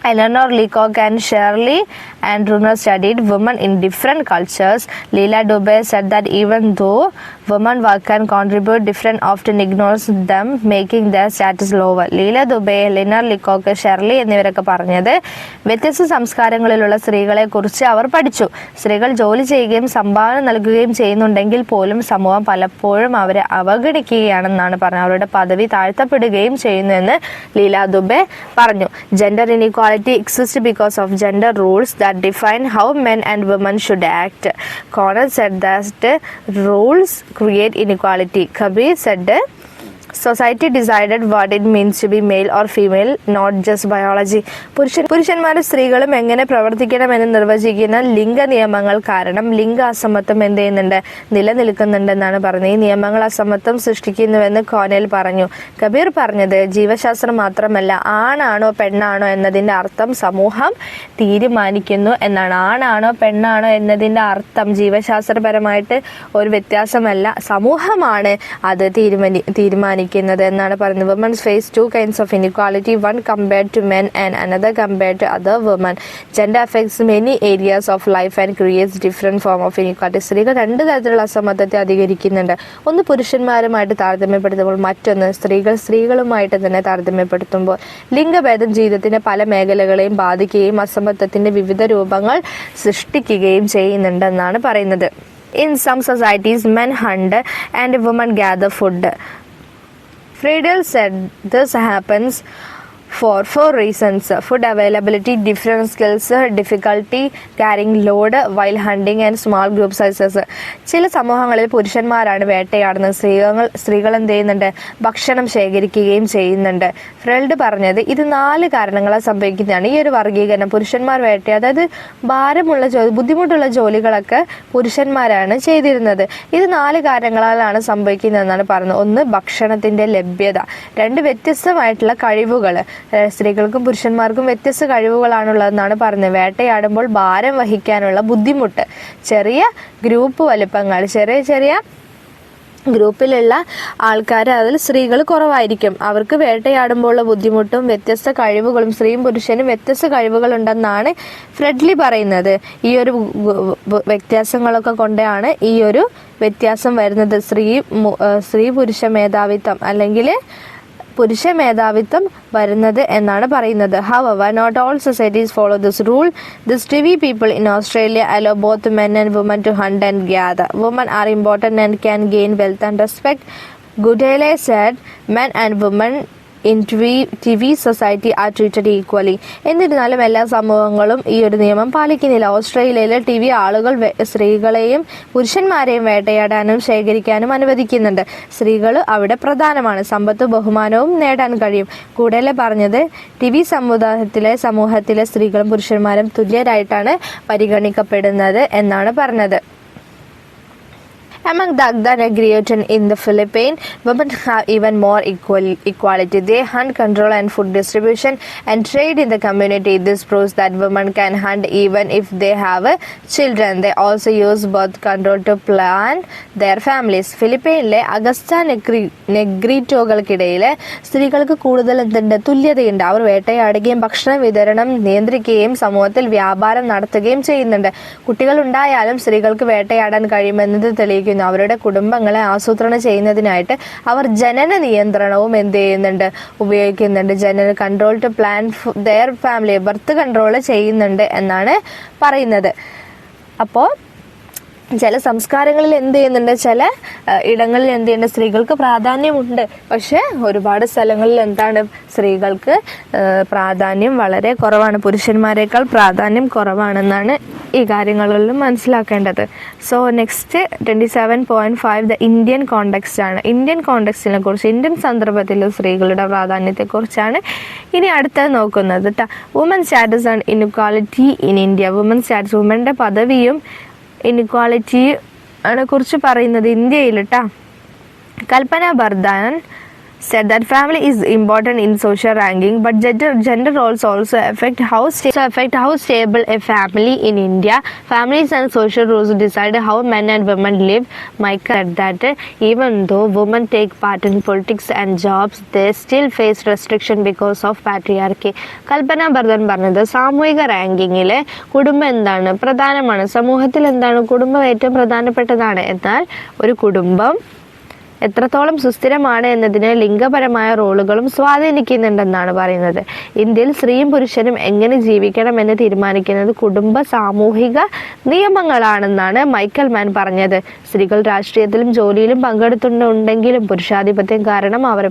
Eleanor Leacock and Shirley Andruner studied women in different cultures. Leela Dubé said that even though women work and contribute, different often ignores them, making their status lower. Leela Dubé, Eleanor Leacock, Shirley എന്നിവരൊക്കെ പറഞ്ഞത് വ്യത്യസ്ത സംസ്കാരങ്ങളിലുള്ള സ്ത്രീകളെ കുറിച്ച് അവർ പഠിച്ചു. സ്ത്രീകൾ ജോലി ചെയ്യുകയും സംഭാവന നൽകുകയും ചെയ്യുന്നുണ്ടെങ്കിൽ പോലും സമൂഹം പലപ്പോഴും അവരെ അവഗണിക്കുകയാണെന്നാണ് പറഞ്ഞത്. അവരുടെ പദവി താഴ്ത്തപ്പെടുകയും ചെയ്യുന്നുവെന്ന് ലീല ദുബെ പറഞ്ഞു. Gender inequality exists because of gender rules that define how men and women should act. Connor said that rules create inequality. Kabir said society decided what it means to be male or female, not just biology. പുരുഷന്മാരും സ്ത്രീകളും എങ്ങനെ പ്രവർത്തിക്കണമെന്ന് നിർവചിക്കുന്ന ലിംഗ നിയമങ്ങൾ കാരണം ലിംഗ അസമത്വം എന്ത് ചെയ്യുന്നുണ്ട്, നിലനിൽക്കുന്നുണ്ടെന്നാണ് പറഞ്ഞത്. ഈ നിയമങ്ങൾ അസമത്വം സൃഷ്ടിക്കുന്നുവെന്ന് കോനേൽ പറഞ്ഞു. കബീർ പറഞ്ഞത് ജീവശാസ്ത്രം മാത്രമല്ല, ആണാണോ പെണ്ണാണോ എന്നതിൻ്റെ അർത്ഥം സമൂഹം തീരുമാനിക്കുന്നു എന്നാണ്. ആണാണോ പെണ്ണാണോ എന്നതിൻ്റെ അർത്ഥം ജീവശാസ്ത്രപരമായിട്ട് ഒരു വ്യത്യാസമല്ല, സമൂഹമാണ് അത് തീരുമാനിക്കുന്നത് എന്നാണ് പറയുന്നത്. Women face two kinds of inequality, one compared to men and another compared to other women. Gender affects many areas of life and creates different form of inequality. സ്ത്രീകൾ രണ്ട് തരത്തിലുള്ള അസമത്വത്തെ അധികരിക്കുന്നുണ്ട്. ഒന്ന് പുരുഷന്മാരുമായിട്ട് താരതമ്യപ്പെടുത്തുമ്പോൾ, മറ്റൊന്ന് സ്ത്രീകളുമായിട്ട് തന്നെ താരതമ്യപ്പെടുത്തുമ്പോൾ. ലിംഗഭേദം ജീവിതത്തിന്റെ പല മേഖലകളെയും ബാധിക്കുകയും അസമത്വത്തിന്റെ വിവിധ രൂപങ്ങൾ സൃഷ്ടിക്കുകയും ചെയ്യുന്നുണ്ടെന്നാണ് പറയുന്നത്. In some societies, men hunt and women gather food. Friedel said this happens for 4 reasons: food availability, different skills, difficulty carrying load while hunting, and small group sizes. ചില സമൂഹങ്ങളിൽ പുരുഷന്മാരാണ് വേട്ടയാടുന്നത്, സ്ത്രീകൾ എന്ത് ചെയ്യുന്നുണ്ട്, ഭക്ഷണം ശേഖരിക്കുകയും ചെയ്യുന്നുണ്ട്. ഫ്രെൽഡ് പറഞ്ഞത് ഇത് 4 കാരണങ്ങളാൽ സംഭവിക്കുന്നതാണ്. ഈ ഒരു വർഗീകരണം, പുരുഷന്മാർ അതായത് ഭാരമുള്ള ബുദ്ധിമുട്ടുള്ള ജോലികളൊക്കെ പുരുഷന്മാരാണ് ചെയ്തിരുന്നത്. ഇത് 4 കാരണങ്ങളാലാണ് സംഭവിക്കുന്നതെന്നാണ് പറയുന്നത്. ഒന്ന്, ഭക്ഷണത്തിന്റെ ലഭ്യത. 2, വ്യത്യസ്തമായിട്ടുള്ള കഴിവുകൾ. സ്ത്രീകൾക്കും പുരുഷന്മാർക്കും വ്യത്യസ്ത കഴിവുകളാണുള്ളതെന്നാണ് പറയുന്നത്. വേട്ടയാടുമ്പോൾ ഭാരം വഹിക്കാനുള്ള ബുദ്ധിമുട്ട്. ചെറിയ ഗ്രൂപ്പ് വലുപ്പങ്ങൾ, ചെറിയ ഗ്രൂപ്പിലുള്ള ആൾക്കാർ, അതിൽ സ്ത്രീകൾ കുറവായിരിക്കും. അവർക്ക് വേട്ടയാടുമ്പോഴുള്ള ബുദ്ധിമുട്ടും വ്യത്യസ്ത കഴിവുകളും, സ്ത്രീയും പുരുഷനും വ്യത്യസ്ത കഴിവുകളുണ്ടെന്നാണ് ഫ്രെഡ്ലി പറയുന്നത്. ഈ ഒരു വ്യത്യാസങ്ങളൊക്കെ കൊണ്ടാണ് ഈ ഒരു വ്യത്യാസം വരുന്നത്. സ്ത്രീ പുരുഷ മേധാവിത്വം അല്ലെങ്കിൽ പുരുഷ മേധാവിത്വം വരുന്നത് എന്നാണ് പറയുന്നത്. However, not all societies follow this rule. The Stivi people in Australia allow both men and women to hunt and gather. Women are important and can gain wealth and respect. Goodale said men and women in Tiwi society are treated equally. എന്നിരുന്നാലും എല്ലാ സമൂഹങ്ങളും ഈ ഒരു നിയമം പാലിക്കുന്നില്ല. ഓസ്ട്രേലിയയിലെ TV ആളുകൾ സ്ത്രീകളെയും പുരുഷന്മാരെയും വേട്ടയാടാനും ശേഖരിക്കാനും അനുവദിക്കുന്നുണ്ട്. സ്ത്രീകൾ അവിടെ പ്രധാനമാണ്. സമ്പത്തും ബഹുമാനവും നേടാൻ കഴിയും. കൂടലെ പറഞ്ഞത് ടിവി സമൂഹത്തിലെ സ്ത്രീകളും പുരുഷന്മാരും തുല്യരായിട്ടാണ് പരിഗണിക്കപ്പെടുന്നത് എന്നാണ് പറഞ്ഞത്. Among the Agda Negriatan in the Philippines, women have even more equality. They hunt, control and food distribution and trade in the community. This proves that women can hunt even if they have children. They also use birth control to plan their families. ഫിലിപ്പൈനിലെ അഗസ്റ്റ നെഗ്രിറ്റോകൾക്കിടയിൽ സ്ത്രീകൾക്ക് കൂടുതൽ തുല്യതയുണ്ട്. അവർ വേട്ടയാടുകയും ഭക്ഷണ വിതരണം നിയന്ത്രിക്കുകയും സമൂഹത്തിൽ വ്യാപാരം നടത്തുകയും ചെയ്യുന്നുണ്ട്. കുട്ടികൾ ഉണ്ടായാലും സ്ത്രീകൾക്ക് വേട്ടയാടാൻ കഴിയുമെന്നത് തെളിയിക്കുന്നു. അവരുടെ കുടുംബങ്ങളെ ആസൂത്രണം ചെയ്യുന്നതിനായിട്ട് അവർ ജനന നിയന്ത്രണവും ഉപയോഗിക്കുന്നുണ്ട്. ജനന control to plan their family, birth control ചെയ്യുന്നുണ്ട് എന്നാണ് പറയുന്നത്. അപ്പോൾ ചില സംസ്കാരങ്ങളിൽ ചില ഇടങ്ങളിൽ സ്ത്രീകൾക്ക് പ്രാധാന്യമുണ്ട്. പക്ഷെ ഒരുപാട് സ്ഥലങ്ങളിൽ സ്ത്രീകൾക്ക് പ്രാധാന്യം വളരെ കുറവാണ്. പുരുഷന്മാരെക്കാൾ പ്രാധാന്യം കുറവാണെന്നാണ് ഈ കാര്യങ്ങളിലും മനസ്സിലാക്കേണ്ടത്. So next 27.5 the Indian context ആണ്. ഇന്ത്യൻ കോണ്ടെക്സ്റ്റിനെ കുറിച്ച്, ഇന്ത്യൻ സന്ദർഭത്തിൽ സ്ത്രീകളുടെ പ്രാധാന്യത്തെക്കുറിച്ചാണ് ഇനി അടുത്തത് നോക്കുന്നത്. Women status and inequality in India. Women status, വുമൻ്റെ പദവിയും ഇൻഇക്വാലിറ്റി ആണ് കുറിച്ച് പറയുന്നത് ഇന്ത്യയിൽ. കൽപ്പന Burdwan said that family is important in social ranking, but gender roles also affect how stable a family in India. Families and social rules decide how men and women live. Mike said that even though women take part in politics and jobs, they still face restriction because of patriarchy. കൽപ്പന ബർദൻ പറഞ്ഞത് സാമൂഹിക റാങ്കിങ്ങിലെ കുടുംബം പ്രധാനമാണ്. സമൂഹത്തിൽ കുടുംബം ഏറ്റവും പ്രധാനപ്പെട്ടതാണ്. എന്നാൽ ഒരു കുടുംബം എത്രത്തോളം സുസ്ഥിരമാണ് എന്നതിന് ലിംഗപരമായ റോളുകളും സ്വാധീനിക്കുന്നുണ്ടെന്നാണ് പറയുന്നത്. ഇന്ത്യയിൽ സ്ത്രീയും പുരുഷനും എങ്ങനെ ജീവിക്കണമെന്ന് തീരുമാനിക്കുന്നത് കുടുംബ സാമൂഹിക നിയമങ്ങളാണെന്നാണ് മൈക്കൽ മാൻ പറഞ്ഞത്. സ്ത്രീകൾ രാഷ്ട്രീയത്തിലും ജോലിയിലും പങ്കെടുത്തുണ്ടെങ്കിലും പുരുഷാധിപത്യം കാരണം അവർ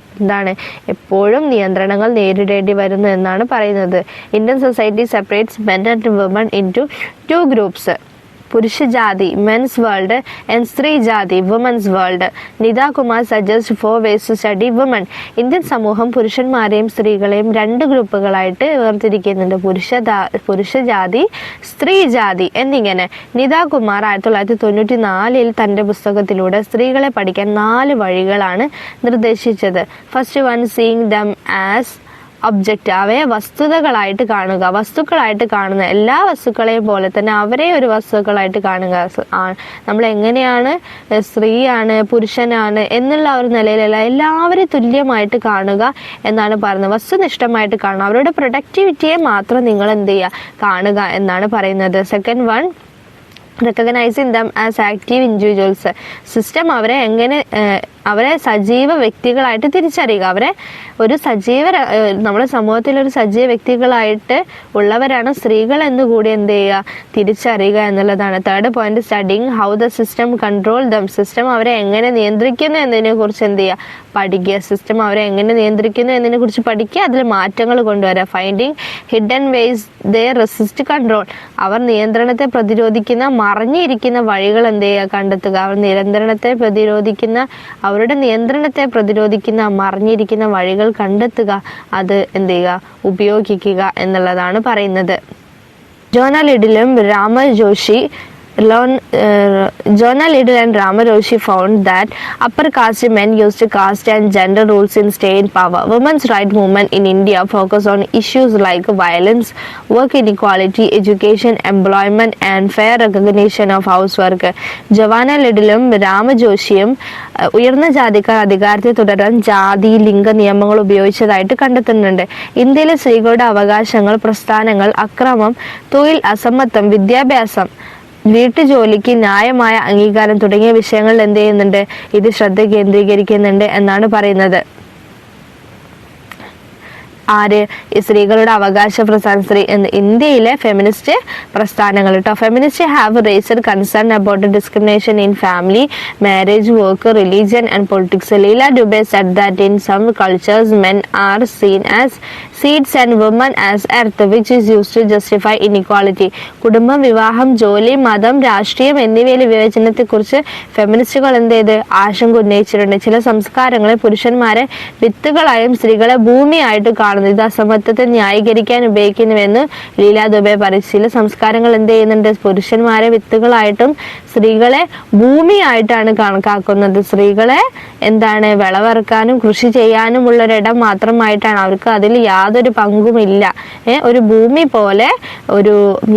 എപ്പോഴും നിയന്ത്രണങ്ങൾ നേരിടേണ്ടി വരുന്നു എന്നാണ് പറയുന്നത്. Indian society separates men and women into 2 groups. പുരുഷ ജാതി മെൻസ് വേൾഡ് ആൻഡ് സ്ത്രീ ജാതി women's world. Nita Kumar suggest 4 ways to study women. ഇന്ത്യൻ സമൂഹം പുരുഷന്മാരെയും സ്ത്രീകളെയും 2 ഗ്രൂപ്പുകളായിട്ട് വേർതിരിക്കുന്നുണ്ട്. പുരുഷ ജാതി, സ്ത്രീ ജാതി എന്നിങ്ങനെ. നിത കുമാർ 1994 തൻ്റെ പുസ്തകത്തിലൂടെ സ്ത്രീകളെ പഠിക്കാൻ 4 വഴികളാണ് നിർദ്ദേശിച്ചത്. First one, seeing them as object. അവയെ വസ്തുതകളായിട്ട് കാണുക. വസ്തുക്കളായിട്ട് കാണുന്ന എല്ലാ വസ്തുക്കളെയും പോലെ തന്നെ അവരെ ഒരു വസ്തുക്കളായിട്ട് കാണുക. നമ്മൾ എങ്ങനെയാണ് സ്ത്രീയാണ് പുരുഷനാണ് എന്നുള്ള ഒരു നിലയിലല്ല, എല്ലാവരെയും തുല്യമായിട്ട് കാണുക എന്നാണ് പറയുന്നത്. വസ്തുനിഷ്ഠമായിട്ട് കാണുക. അവരുടെ പ്രൊഡക്ടിവിറ്റിയെ മാത്രം നിങ്ങൾ കാണുക എന്നാണ് പറയുന്നത്. Second one, recognising them as active individuals. System അവരെ സജീവ വ്യക്തികളായിട്ട് തിരിച്ചറിയുക. അവരെ ഒരു നമ്മുടെ സമൂഹത്തിൽ ഒരു സജീവ വ്യക്തികളായിട്ട് ഉള്ളവരാണ് സ്ത്രീകൾ എന്നുകൂടി തിരിച്ചറിയുക എന്നുള്ളതാണ്. Third point, studying how the system control dum. System അവരെ എങ്ങനെ നിയന്ത്രിക്കുന്നു എന്നതിനെ കുറിച്ച് പഠിക്കുക. സിസ്റ്റം അവരെ എങ്ങനെ നിയന്ത്രിക്കുന്നു എന്നതിനെ കുറിച്ച് പഠിക്കുക, അതിൽ മാറ്റങ്ങൾ കൊണ്ടുവരിക. ഫൈൻഡിങ് ഹിഡൻ വേസ് ദേ റെസിസ്റ്റ് കൺട്രോൾ. അവർ നിയന്ത്രണത്തെ പ്രതിരോധിക്കുന്ന മറഞ്ഞിരിക്കുന്ന വഴികൾ കണ്ടെത്തുക. അവരുടെ നിയന്ത്രണത്തെ പ്രതിരോധിക്കുന്ന മറഞ്ഞിരിക്കുന്ന വഴികൾ കണ്ടെത്തുക, അത് ഉപയോഗിക്കുക എന്നുള്ളതാണ് പറയുന്നത്. ജോന ലിഡിലും Jonah Liddell and Rama Joshi found that upper caste men used caste and gender rules in staying power. Women's rights movement in India focus on issues like violence, work inequality, education, employment and fair recognition of housework. Jonah Liddellum Rama Joshiyum ഉയർന്ന ജാതിക്കാർ അധികാരത്തെ തുടരാൻ ജാതി ലിംഗ നിയമങ്ങൾ ഉപയോഗിച്ചതായിട്ട് കണ്ടെത്തുന്നുണ്ട്. ഇന്ത്യയിലെ സ്ത്രീകളുടെ അവകാശങ്ങൾ, പ്രസ്ഥാനങ്ങൾ, അക്രമം, തൊഴിൽ അസമത്വം, വിദ്യാഭ്യാസം, വീട്ടുജോലിക്ക് ന്യായമായ അംഗീകാരം തുടങ്ങിയ വിഷയങ്ങളിൽ ഇത് ശ്രദ്ധ കേന്ദ്രീകരിക്കുന്നുണ്ട് എന്നാണ് പറയുന്നത്. ആര് ഈ സ്ത്രീകളുടെ അവകാശ പ്രസ്ഥാനം ഇന്ത്യയിലെ ഫെമിനിസ്റ്റ് പ്രസ്ഥാനങ്ങൾ കേട്ടോ. Feminist have raised concern about discrimination in family, marriage, work, religion and politics. Leela Dube said that in some cultures men are seen as seeds and women as earth, which is used to justify inequality. കുടുംബം, വിവാഹം, ജോലി, മതം, രാഷ്ട്രീയം എന്നിവയിലെ വിവേചനത്തെക്കുറിച്ച് ഫെമിനിസ്റ്റുകൾ എന്ത് ചെയ്ത് ആശങ്ക ഉന്നയിച്ചിട്ടുണ്ട്. ചില സംസ്കാരങ്ങളിൽ പുരുഷന്മാരെ വിത്തുകളായും സ്ത്രീകളെ ഭൂമിയായിട്ട് കാണുന്നു. ഇത് അസമത്വത്തെ ന്യായീകരിക്കാൻ ഉപയോഗിക്കുന്നുവെന്ന് ലീല ദുബെ പറയും. ചില സംസ്കാരങ്ങൾ എന്ത് ചെയ്യുന്നുണ്ട്, പുരുഷന്മാരെ വിത്തുകളായിട്ടും സ്ത്രീകളെ ഭൂമിയായിട്ടാണ് കണക്കാക്കുന്നത്. സ്ത്രീകളെ എന്താണ് വിളവറക്കാനും കൃഷി ചെയ്യാനും ഉള്ളൊരിടം മാത്രമായിട്ടാണ്, അവർക്ക് അതിൽ യാതൊരു പങ്കുമില്ല. ഒരു ഭൂമി പോലെ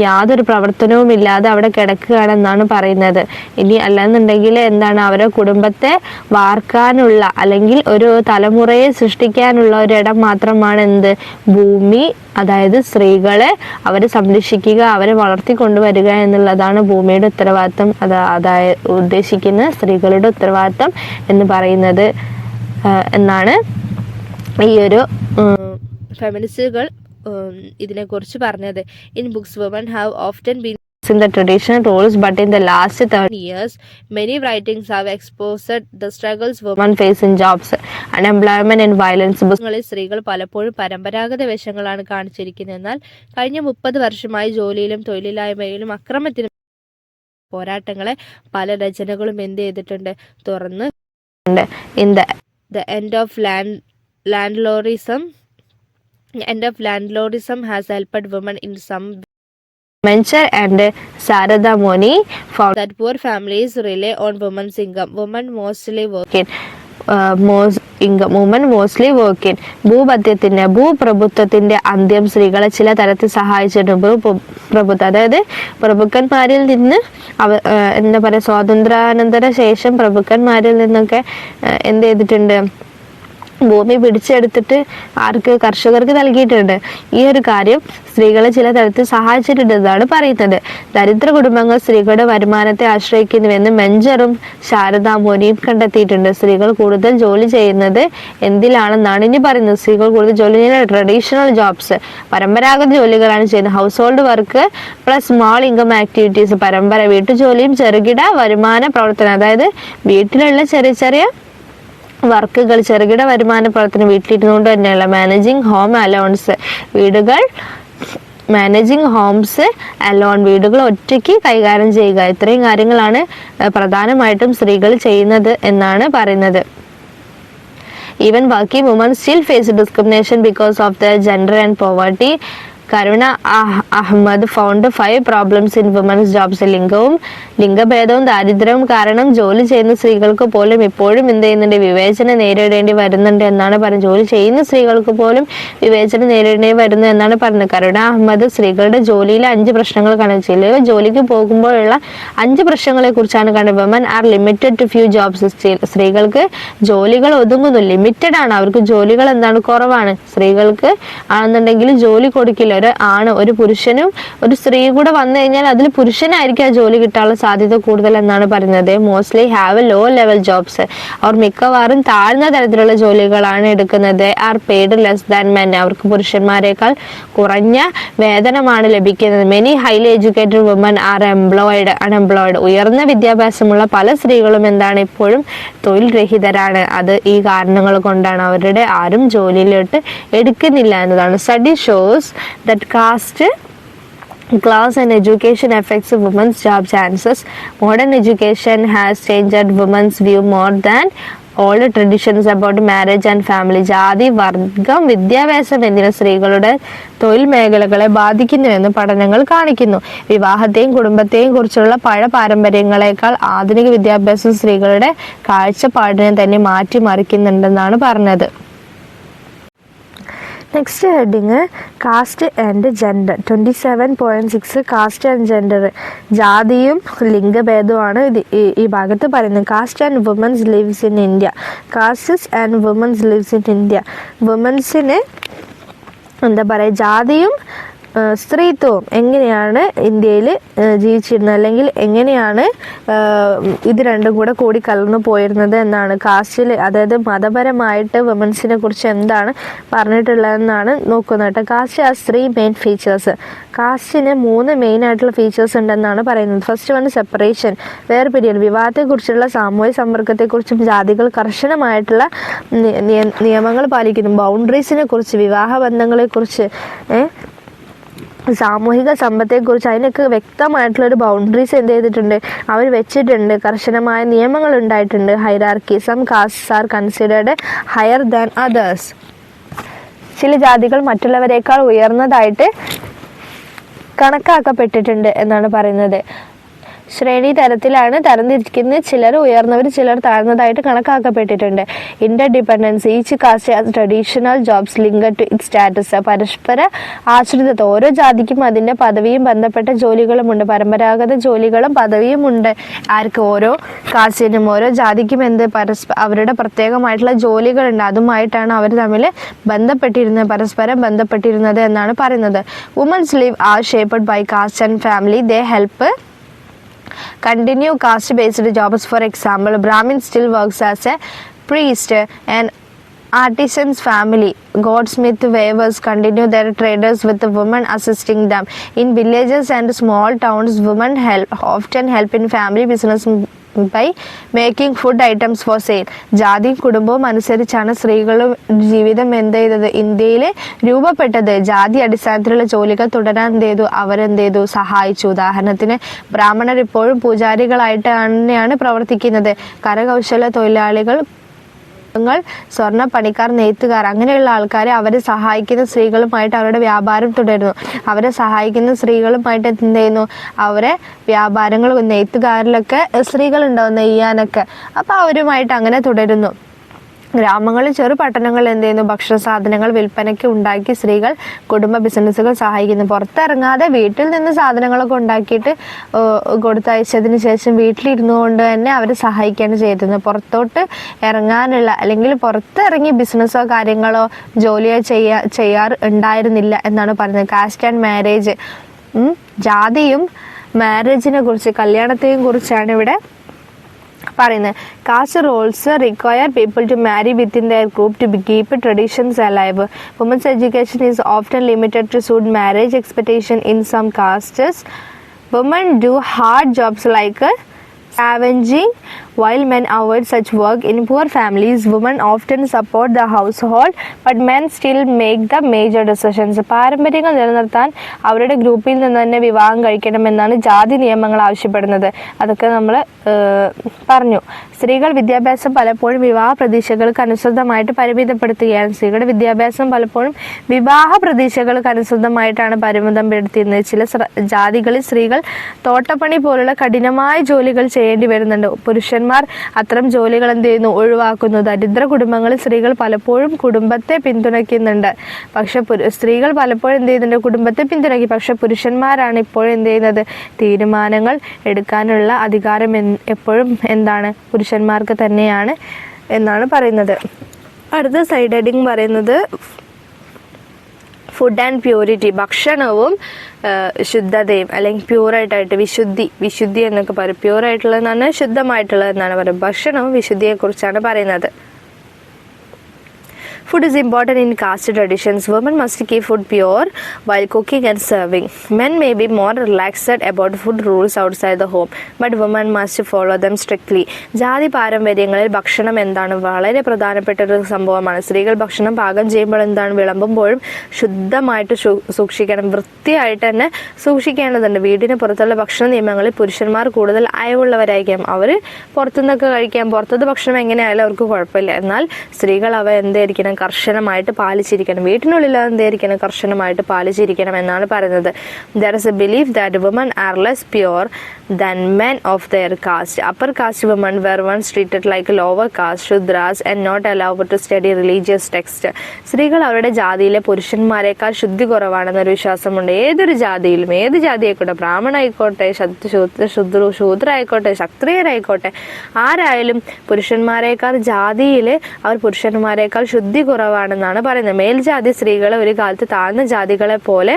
യാതൊരു പ്രവർത്തനവും ഇല്ലാതെ അവിടെ കിടക്കുകയാണെന്നാണ് പറയുന്നത്. ഇനി അല്ലെന്നുണ്ടെങ്കിൽ എന്താണ്, അവരെ കുടുംബത്തെ വാർക്കാനുള്ള അല്ലെങ്കിൽ ഒരു തലമുറയെ സൃഷ്ടിക്കാനുള്ള ഒരിടം മാത്രമാണ് എന്ത്, ഭൂമി. അതായത് സ്ത്രീകളെ അവർ സംരക്ഷിക്കുക, അവരെ വളർത്തിക്കൊണ്ടുവരിക എന്നുള്ളതാണ് ഭൂമിയുടെ ഉത്തരവാദിത്തം. അതായത് ഉദ്ദേശിക്കുന്ന സ്ത്രീകളുടെ ഉത്തരവാദിത്തം എന്ന് പറയുന്നത് എന്നാണ് ഈ ഒരു ഫെമിനിസ്റ്റുകൾ ഇതിനെക്കുറിച്ച് പറഞ്ഞത്. In books women have often been in the traditional roles, but in the last 30 years many writings have exposed the struggles women face in jobs, unemployment and violence. പുസ്തകങ്ങളിൽ സ്ത്രീകൾ പലപ്പോഴും പരമ്പരാഗത വേഷങ്ങളാണ് കാണിച്ചിരിക്കുന്നത്. എന്നാൽ കഴിഞ്ഞ 30 വർഷമായി ജോലിയിലും തൊഴിലില്ലായ്മയിലും അക്രമത്തിനും പോരാട്ടങ്ങളെ പല രചനകളും എന്ത് ചെയ്തിട്ടുണ്ട്, തുറന്ന്. In the end of landlordism has helped women in some. Mencher and Sarada Moni found that poor families rely on women's income. Women mostly work in ഭൂപ്രഭുത്വത്തിന്റെ അന്ത്യം സ്ത്രീകളെ ചില തരത്തിൽ സഹായിച്ചിട്ടുണ്ട്. ഭൂപ്രഭുത്വം അതായത് പ്രഭുക്കന്മാരിൽ നിന്ന് എന്താ പറയുക, സ്വാതന്ത്ര്യാനന്തര ശേഷം പ്രഭുക്കന്മാരിൽ നിന്നൊക്കെ എന്ത് ചെയ്തിട്ടുണ്ട്, ഭൂമി പിടിച്ചെടുത്തിട്ട് കർഷകർക്ക് നൽകിയിട്ടുണ്ട്. ഈ ഒരു കാര്യം സ്ത്രീകളെ ചില തരത്തിൽ സഹായിച്ചിട്ടുണ്ടെന്നാണ് പറയുന്നത്. ദരിദ്ര കുടുംബങ്ങൾ സ്ത്രീകളുടെ വരുമാനത്തെ ആശ്രയിക്കുന്നുവെന്ന് മെഞ്ചറും ശാരദാമോനിയും കണ്ടെത്തിയിട്ടുണ്ട്. സ്ത്രീകൾ കൂടുതൽ ജോലി ചെയ്യുന്നത് എന്തിലാണെന്നാണ് ഇനി പറയുന്നത്. സ്ത്രീകൾ കൂടുതൽ ജോലി ചെയ്യുന്ന ട്രഡീഷണൽ ജോബ്സ്, പരമ്പരാഗത ജോലികളാണ് ചെയ്യുന്നത്. Household work plus small income activities, വീട്ടുജോലിയും ചെറുകിട വരുമാന പ്രവർത്തനം, അതായത് വീട്ടിലുള്ള ചെറിയ ചെറിയ വർക്കുകൾ, ചെറുകിട വരുമാന പ്രവർത്തനം വീട്ടിലിരുന്നുകൊണ്ട് തന്നെയുള്ള മാനേജിങ് ഹോംസ് അലോൺ, വീടുകൾ ഒറ്റയ്ക്ക് കൈകാര്യം ചെയ്യുക. ഇത്രയും കാര്യങ്ങളാണ് പ്രധാനമായിട്ടും സ്ത്രീകൾ ചെയ്യുന്നത് എന്നാണ് പറയുന്നത്. Even working women still face discrimination because of their gender and poverty. Karuna Ahmed found 5 problems in women's jobs. ലിംഗഭേദവും ദാരിദ്ര്യവും കാരണം ജോലി ചെയ്യുന്ന സ്ത്രീകൾക്ക് പോലും ഇപ്പോഴും എന്ത് ചെയ്യുന്നുണ്ട്, വിവേചനം നേരിടേണ്ടി വരുന്നുണ്ട് എന്നാണ് പറയുന്നത്. ജോലി ചെയ്യുന്ന സ്ത്രീകൾക്ക് പോലും വിവേചനം നേരിടേണ്ടി വരുന്നു എന്നാണ് പറയുന്നത്. കരുണ അഹമ്മദ് സ്ത്രീകളുടെ ജോലിയിലെ 5 പ്രശ്നങ്ങൾ കാണിച്ചില്ല. ജോലിക്ക് പോകുമ്പോഴുള്ള 5 പ്രശ്നങ്ങളെ കുറിച്ചാണ് കണ്ടത്. women are limited to few jobs. സ്ത്രീകൾക്ക് ജോലികൾ ഒതുങ്ങുന്നു, ലിമിറ്റഡ് ആണ്, അവർക്ക് ജോലികൾ എന്താണ്, കുറവാണ്. സ്ത്രീകൾക്ക് ആണെന്നുണ്ടെങ്കിൽ ജോലി കൊടുക്കില്ല. ഒരു പുരുഷനും ഒരു സ്ത്രീ കൂടെ വന്നു കഴിഞ്ഞാൽ അതിൽ പുരുഷനായിരിക്കും ആ ജോലി കിട്ടാനുള്ള സാധ്യത കൂടുതൽ എന്നാണ് പറയുന്നത്. Mostly have low level jobs, അവർ മിക്കവാറും താഴ്ന്ന തരത്തിലുള്ള ജോലികളാണ് എടുക്കുന്നത്. Are paid less than men, അവർക്ക് പുരുഷന്മാരെക്കാൾ കുറഞ്ഞ വേതനമാണ് ലഭിക്കുന്നത്. Many highly educated women are unemployed, ഉയർന്ന വിദ്യാഭ്യാസമുള്ള പല സ്ത്രീകളും എന്താണ്, ഇപ്പോഴും തൊഴിൽ രഹിതരാണ്. അത് ഈ കാരണങ്ങൾ കൊണ്ടാണ്, അവരുടെ ആരും ജോലിയിലോട്ട് എടുക്കുന്നില്ല എന്നതാണ്. Study shows that caste, class and education affects women's job chances. Modern education has changed women's view more than all traditions about marriage and family. ജാതി, വർഗം, വിദ്യാഭ്യാസം എന്നിവ സ്ത്രീകളുടെ തൊഴിൽ മേഖലകളെ ബാധിക്കുന്നുവെന്ന് പഠനങ്ങൾ കാണിക്കുന്നു. വിവാഹത്തെയും കുടുംബത്തെയും കുറിച്ചുള്ള പഴയ പാരമ്പര്യങ്ങളെക്കാൾ ആധുനിക വിദ്യാഭ്യാസം സ്ത്രീകളുടെ കാഴ്ചപ്പാടിനെ തന്നെ മാറ്റിമറിക്കുന്നുണ്ടെന്നാണ് പറഞ്ഞത്. Next heading caste and gender. 27.6 caste and gender, ജാതിയും ലിംഗഭേദവുമാണ് ഈ ഭാഗത്ത് പറയുന്നത്. Caste and women's lives in India. Castes and women's lives in India. വുമൻസിന് എന്താ പറയുക, ജാതിയും സ്ത്രീത്വം എങ്ങനെയാണ് ഇന്ത്യയിൽ ജീവിച്ചിരുന്നത്, അല്ലെങ്കിൽ എങ്ങനെയാണ് ഇത് രണ്ടും കൂടെ കൂടി കലർന്നു പോയിരുന്നത് എന്നാണ് കാസ്റ്റിൽ, അതായത് മതപരമായിട്ട് വിമൻസിനെ കുറിച്ച് എന്താണ് പറഞ്ഞിട്ടുള്ളതെന്നാണ് നോക്കുന്നത് കേട്ടോ. Caste has 3 main features. കാസ്റ്റിന് 3 മെയിൻ ആയിട്ടുള്ള ഫീച്ചേഴ്സ് ഉണ്ടെന്നാണ് പറയുന്നത്. ഫസ്റ്റ് വൺ സെപ്പറേഷൻ, വേർപിരിയൽ, വിവാഹത്തെക്കുറിച്ചുള്ള സാമൂഹിക സമ്പർക്കത്തെക്കുറിച്ചും ജാതികൾ കർശനമായിട്ടുള്ള നിയമങ്ങൾ പാലിക്കുന്നു. ബൗണ്ടറീസിനെ കുറിച്ച്, വിവാഹ ബന്ധങ്ങളെക്കുറിച്ച്, സാമൂഹിക സമ്പത്തെക്കുറിച്ച് അതിനൊക്കെ വ്യക്തമായിട്ടുള്ളൊരു ബൗണ്ടറീസ് എന്ത് ചെയ്തിട്ടുണ്ട്, അവർ വെച്ചിട്ടുണ്ട്. കർശനമായ നിയമങ്ങൾ ഉണ്ടായിട്ടുണ്ട്. Hierarchy, some castes are considered higher than others. ചില ജാതികൾ മറ്റുള്ളവരെക്കാൾ ഉയർന്നതായിട്ട് കണക്കാക്കപ്പെട്ടിട്ടുണ്ട് എന്നാണ് പറയുന്നത്. ശ്രേണി തരത്തിലാണ് തരംതിരിക്കുന്നത്. ചിലർ ഉയർന്നവർ, ചിലർ താഴ്ന്നതായിട്ട് കണക്കാക്കപ്പെട്ടിട്ടുണ്ട്. Interdependence, each caste has traditional jobs linked to it status. പരസ്പര ആശ്രിതത്വം, ഓരോ ജാതിക്കും അതിൻ്റെ പദവിയും ബന്ധപ്പെട്ട ജോലികളുമുണ്ട്. പരമ്പരാഗത ജോലികളും പദവിയും ഉണ്ട്. ആർക്ക്? ഓരോ കാസ്റ്റിനും ഓരോ ജാതിക്കും അവരുടെ പ്രത്യേകമായിട്ടുള്ള ജോലികളുണ്ട്. അതുമായിട്ടാണ് അവർ തമ്മിൽ പരസ്പരം ബന്ധപ്പെട്ടിരുന്നത് എന്നാണ് പറയുന്നത്. Women's lives are shaped by caste and family. They help continue caste-based jobs. For example, Brahmin still works as a priest and artisan's family. Goldsmith weavers continue their traders with the women assisting them. In villages and small towns, women often help in family business by making food items for sale. ജാതിയും കുടുംബവും അനുസരിച്ചാണ് സ്ത്രീകളുടെ ജീവിതം എന്ത് ചെയ്തത്, ഇന്ത്യയിൽ രൂപപ്പെട്ടത്. ജാതി അടിസ്ഥാനത്തിലുള്ള ജോലികൾ തുടരാൻ അവരെന്ത് ചെയ്തു, സഹായിച്ചു. ഉദാഹരണത്തിന് ബ്രാഹ്മണർ ഇപ്പോഴും പൂജാരികളായിട്ട് തന്നെയാണ് പ്രവർത്തിക്കുന്നത്. കരകൗശല തൊഴിലാളികൾ, സ്വർണ്ണ പണിക്കാർ, നെയ്ത്തുകാർ, അങ്ങനെയുള്ള ആൾക്കാരെ അവരെ സഹായിക്കുന്ന സ്ത്രീകളുമായിട്ട് അവരുടെ വ്യാപാരം തുടരുന്നു. അവരെ സഹായിക്കുന്ന സ്ത്രീകളുമായിട്ട് എന്ത് ചെയ്യുന്നു, അവരെ വ്യാപാരങ്ങൾ, നെയ്ത്തുകാരിലൊക്കെ സ്ത്രീകളുണ്ടാവും, നെയ്യാനൊക്കെ. അപ്പോൾ അവരുമായിട്ട് അങ്ങനെ തുടരുന്നു. ഗ്രാമങ്ങളിൽ, ചെറു പട്ടണങ്ങളിൽ എന്ത് ചെയ്യുന്നു, ഭക്ഷണ സാധനങ്ങൾ വിൽപ്പനയ്ക്ക് ഉണ്ടാക്കി സ്ത്രീകൾ കുടുംബ ബിസിനസ്സുകൾ സഹായിക്കുന്നു. പുറത്തിറങ്ങാതെ വീട്ടിൽ നിന്ന് സാധനങ്ങളൊക്കെ ഉണ്ടാക്കിയിട്ട് കൊടുത്തയച്ചതിന് ശേഷം വീട്ടിലിരുന്നു കൊണ്ട് തന്നെ അവരെ സഹായിക്കുകയാണ് ചെയ്തിരുന്നത്. പുറത്തോട്ട് ഇറങ്ങാനുള്ള, അല്ലെങ്കിൽ പുറത്തിറങ്ങി ബിസിനസ്സോ കാര്യങ്ങളോ ജോലിയോ ഉണ്ടായിരുന്നില്ല എന്നാണ് പറയുന്നത്. കാസ്റ്റ് ആൻഡ് മാരേജ്, ജാതിയും മാരേജിനെ കുറിച്ച്, കല്യാണത്തെയും കുറിച്ചാണ് ഇവിടെ പറയുന്നത്. Caste roles require people to marry within their group to keep traditions alive. Women's education is often limited to suit marriage expectation in some castes. Women do hard jobs like scavenging while men avoid such work. In poor families, women often support the household but men still make the major decisions. പാരമ്പര്യങ്ങൾ നിലനിർത്താൻ അവരുടെ ഗ്രൂപ്പിൽ നിന്ന് തന്നെ വിവാഹം കഴിക്കണമെന്നാണ് ജാതി നിയമങ്ങൾ ആവശ്യപ്പെടുന്നത്. അതൊക്കെ നമ്മൾ പറഞ്ഞു. സ്ത്രീകൾ വിദ്യാഭ്യാസം പലപ്പോഴും വിവാഹ പ്രതീക്ഷകൾക്ക് അനുസൃതമായിട്ട് പരിമിതപ്പെടുത്തുകയാണ്. സ്ത്രീകളുടെ വിദ്യാഭ്യാസം പലപ്പോഴും വിവാഹ പ്രതീക്ഷകൾക്ക് അനുസൃതമായിട്ടാണ് പരിമിതപ്പെടുത്തിയിരുന്നത്. ചില ജാതികളിൽ സ്ത്രീകൾ തോട്ടപ്പണി പോലുള്ള കഠിനമായ ജോലികൾ ചെയ്യേണ്ടി വരുന്നുണ്ട്. പുരുഷന്മാർ അത്തരം ജോലികൾ എന്ത് ചെയ്യുന്നു, ഒഴിവാക്കുന്നു. ദരിദ്ര കുടുംബങ്ങളിൽ സ്ത്രീകൾ പലപ്പോഴും കുടുംബത്തെ പിന്തുണയ്ക്കുന്നുണ്ട്. പക്ഷെ സ്ത്രീകൾ പലപ്പോഴും എന്ത് ചെയ്യുന്നുണ്ട്, കുടുംബത്തെ പിന്തുണയ്ക്കും. പക്ഷെ പുരുഷന്മാരാണ് ഇപ്പോഴും എന്ത് ചെയ്യുന്നത്, തീരുമാനങ്ങൾ എടുക്കാനുള്ള അധികാരം എപ്പോഴും എന്താണ്, പുരുഷന്മാർക്ക് തന്നെയാണ് എന്നാണ് പറയുന്നത്. അടുത്ത സൈഡ് ഹെഡിങ് പറയുന്നത് ഫുഡ് ആൻഡ് പ്യൂരിറ്റി, ഭക്ഷണവും ശുദ്ധതയും, അല്ലെങ്കിൽ പ്യൂറായിട്ടായിട്ട് വിശുദ്ധി എന്നൊക്കെ പറയും. പ്യൂറായിട്ടുള്ളതെന്നാണ്, ശുദ്ധമായിട്ടുള്ളതെന്നാണ് പറയുന്നത്. ഭക്ഷണവും വിശുദ്ധിയെക്കുറിച്ചാണ് പറയുന്നത്. Food is important in caste traditions. Women must keep food pure while cooking and serving. Men may be more relaxed about food rules outside the home, but women must follow them strictly. ജാതി പാരമ്പര്യങ്ങളിൽ ഭക്ഷണം എന്താണ്, വളരെ പ്രധാനപ്പെട്ട ഒരു സംഭവമാണ്. സ്ത്രീകൾ ഭക്ഷണം പാകം ചെയ്യുമ്പോൾ എന്താണ്, വിളമ്പുമ്പോഴും ശുദ്ധമായിട്ട് സൂക്ഷിക്കണം, വൃത്തിയായിട്ട് തന്നെ സൂക്ഷിക്കേണ്ടതുണ്ട്. വീടിന് പുറത്തുള്ള ഭക്ഷണ നിയമങ്ങളിൽ പുരുഷന്മാർ കൂടുതൽ അയവുള്ളവരായിരിക്കാം. അവർ പുറത്തുനിന്നൊക്കെ കഴിക്കാം, പുറത്തത്തെ ഭക്ഷണം എങ്ങനെയായാലും അവർക്ക് കുഴപ്പമില്ല. എന്നാൽ സ്ത്രീകൾ അവ എന്തായിരിക്കണം, കർശനമായിട്ട് പാലിച്ചിരിക്കണം. വീട്ടിനുള്ളിൽ എന്തായിരിക്കണം, കർശനമായിട്ട് പാലിച്ചിരിക്കണം എന്നാണ് പറയുന്നത്. There is a belief that women are less pure than men of their caste. Upper caste women were once treated like lower caste Shudras and not allowed to study religious text. സ്ത്രീകൾ അവരുടെ ജാതിയിലെ പുരുഷന്മാരെക്കാൾ ശുദ്ധി കുറവാണെന്നൊരു വിശ്വാസമുണ്ട്. ഏതൊരു ജാതിയിലും, ഏത് ജാതി ആയിക്കോട്ടെ, ബ്രാഹ്മണ ആയിക്കോട്ടെ, ശൂദ്ര ആയിക്കോട്ടെ, ക്ഷത്രിയരായിക്കോട്ടെ, ആരായാലും പുരുഷന്മാരെക്കാൾ ജാതിയിൽ അവർ പുരുഷന്മാരെക്കാൾ ശുദ്ധി കുറവാണെന്നാണ് പറയുന്നത്. മേൽജാതി സ്ത്രീകളെ ഒരു കാലത്ത് താഴ്ന്ന ജാതികളെ പോലെ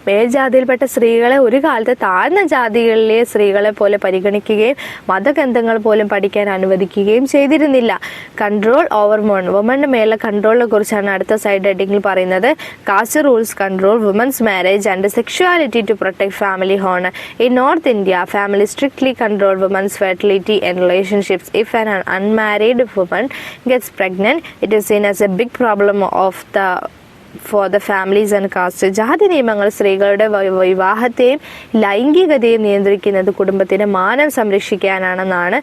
മേൽജാതിയിൽപ്പെട്ട സ്ത്രീകളെ ഒരു കാലത്ത് താഴ്ന്ന ജാതികളിലെ സ്ത്രീകളെ പോലെ പരിഗണിക്കുകയും മതഗ്രന്ഥങ്ങൾ പോലും പഠിക്കാൻ അനുവദിക്കുകയും ചെയ്തിരുന്നില്ല. കൺട്രോൾ ഓവർ വുമന്റെ മേലെ കൺട്രോളിനെ കുറിച്ചാണ് അടുത്ത സൈഡ് ഹെഡിങ്ങിൽ പറയുന്നത്. Caste rules control women's marriage and sexuality to protect family honour. In north India, family strictly control women's fertility and relationships. If an unmarried woman gets pregnant, it is seen as a big problem for the families and caste. ജാതി നിയമങ്ങൾ സ്ത്രീകളുടെ വിവാഹത്തെയും ലൈംഗികതയും നിയന്ത്രിക്കുന്നത് കുടുംബത്തിന്റെ മാനം സംരക്ഷിക്കാനാണെന്നാണ്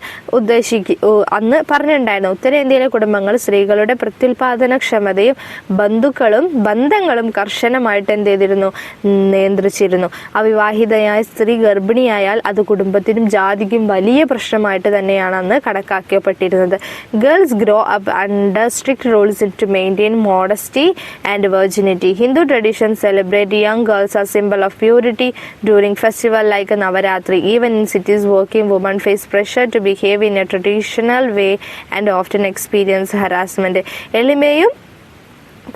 അന്ന് പറഞ്ഞിട്ടുണ്ടായിരുന്നു. ഉത്തരേന്ത്യയിലെ കുടുംബങ്ങൾ സ്ത്രീകളുടെ പ്രത്യുൽപാദനക്ഷമതയും ബന്ധങ്ങളും കർശനമായിട്ട് എന്ത് ചെയ്തിരുന്നു, നിയന്ത്രിച്ചിരുന്നു. അവിവാഹിതയായ സ്ത്രീ ഗർഭിണിയായാൽ അത് കുടുംബത്തിനും ജാതിക്കും വലിയ പ്രശ്നമായിട്ട് തന്നെയാണ് അന്ന് കണക്കാക്കപ്പെട്ടിരുന്നത്. Girls grow up under strict rules to maintain modesty and virginity. Hindu traditions celebrate young girls as symbol of purity during festival like Navaratri. Even in cities, working women face pressure to behave in a traditional way and often experience harassment. എളിമയും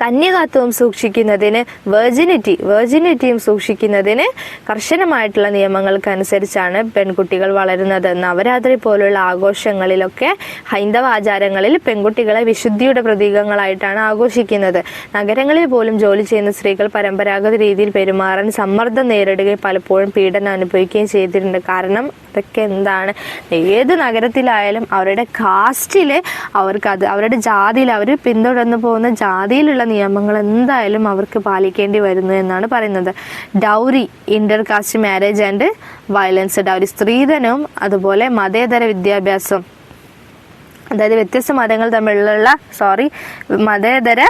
കന്യകാത്വവും സൂക്ഷിക്കുന്നതിന് വെർജിനിറ്റിയും സൂക്ഷിക്കുന്നതിന് കർശനമായിട്ടുള്ള നിയമങ്ങൾക്കനുസരിച്ചാണ് പെൺകുട്ടികൾ വളരുന്നത്. നവരാത്രി പോലുള്ള ആഘോഷങ്ങളിലൊക്കെ ഹൈന്ദവ ആചാരങ്ങളിൽ പെൺകുട്ടികളെ വിശുദ്ധിയുടെ പ്രതീകങ്ങളായിട്ടാണ് ആഘോഷിക്കുന്നത്. നഗരങ്ങളിൽ പോലും ജോലി ചെയ്യുന്ന സ്ത്രീകൾ പരമ്പരാഗത രീതിയിൽ പെരുമാറാൻ സമ്മർദ്ദം നേരിടുകയും പലപ്പോഴും പീഡനം അനുഭവിക്കുകയും ചെയ്തിട്ടുണ്ട്. കാരണം അതൊക്കെ എന്താണ്, ഏത് നഗരത്തിലായാലും അവരുടെ കാസ്റ്റിൽ അവരുടെ ജാതിയിൽ അവർ പിന്തുടർന്നു പോകുന്ന ജാതിയിലുള്ള നിയമങ്ങൾ എന്തായാലും അവർക്ക് പാലിക്കേണ്ടി വരുന്നു എന്നാണ് പറയുന്നത്. Dowry, inter caste marriage and violence. Dowry സ്ത്രീധനവും അതുപോലെ മതേതര വിദ്യാഭ്യാസം, അതായത് വ്യത്യസ്ത മതങ്ങൾ തമ്മിലുള്ള മതേതര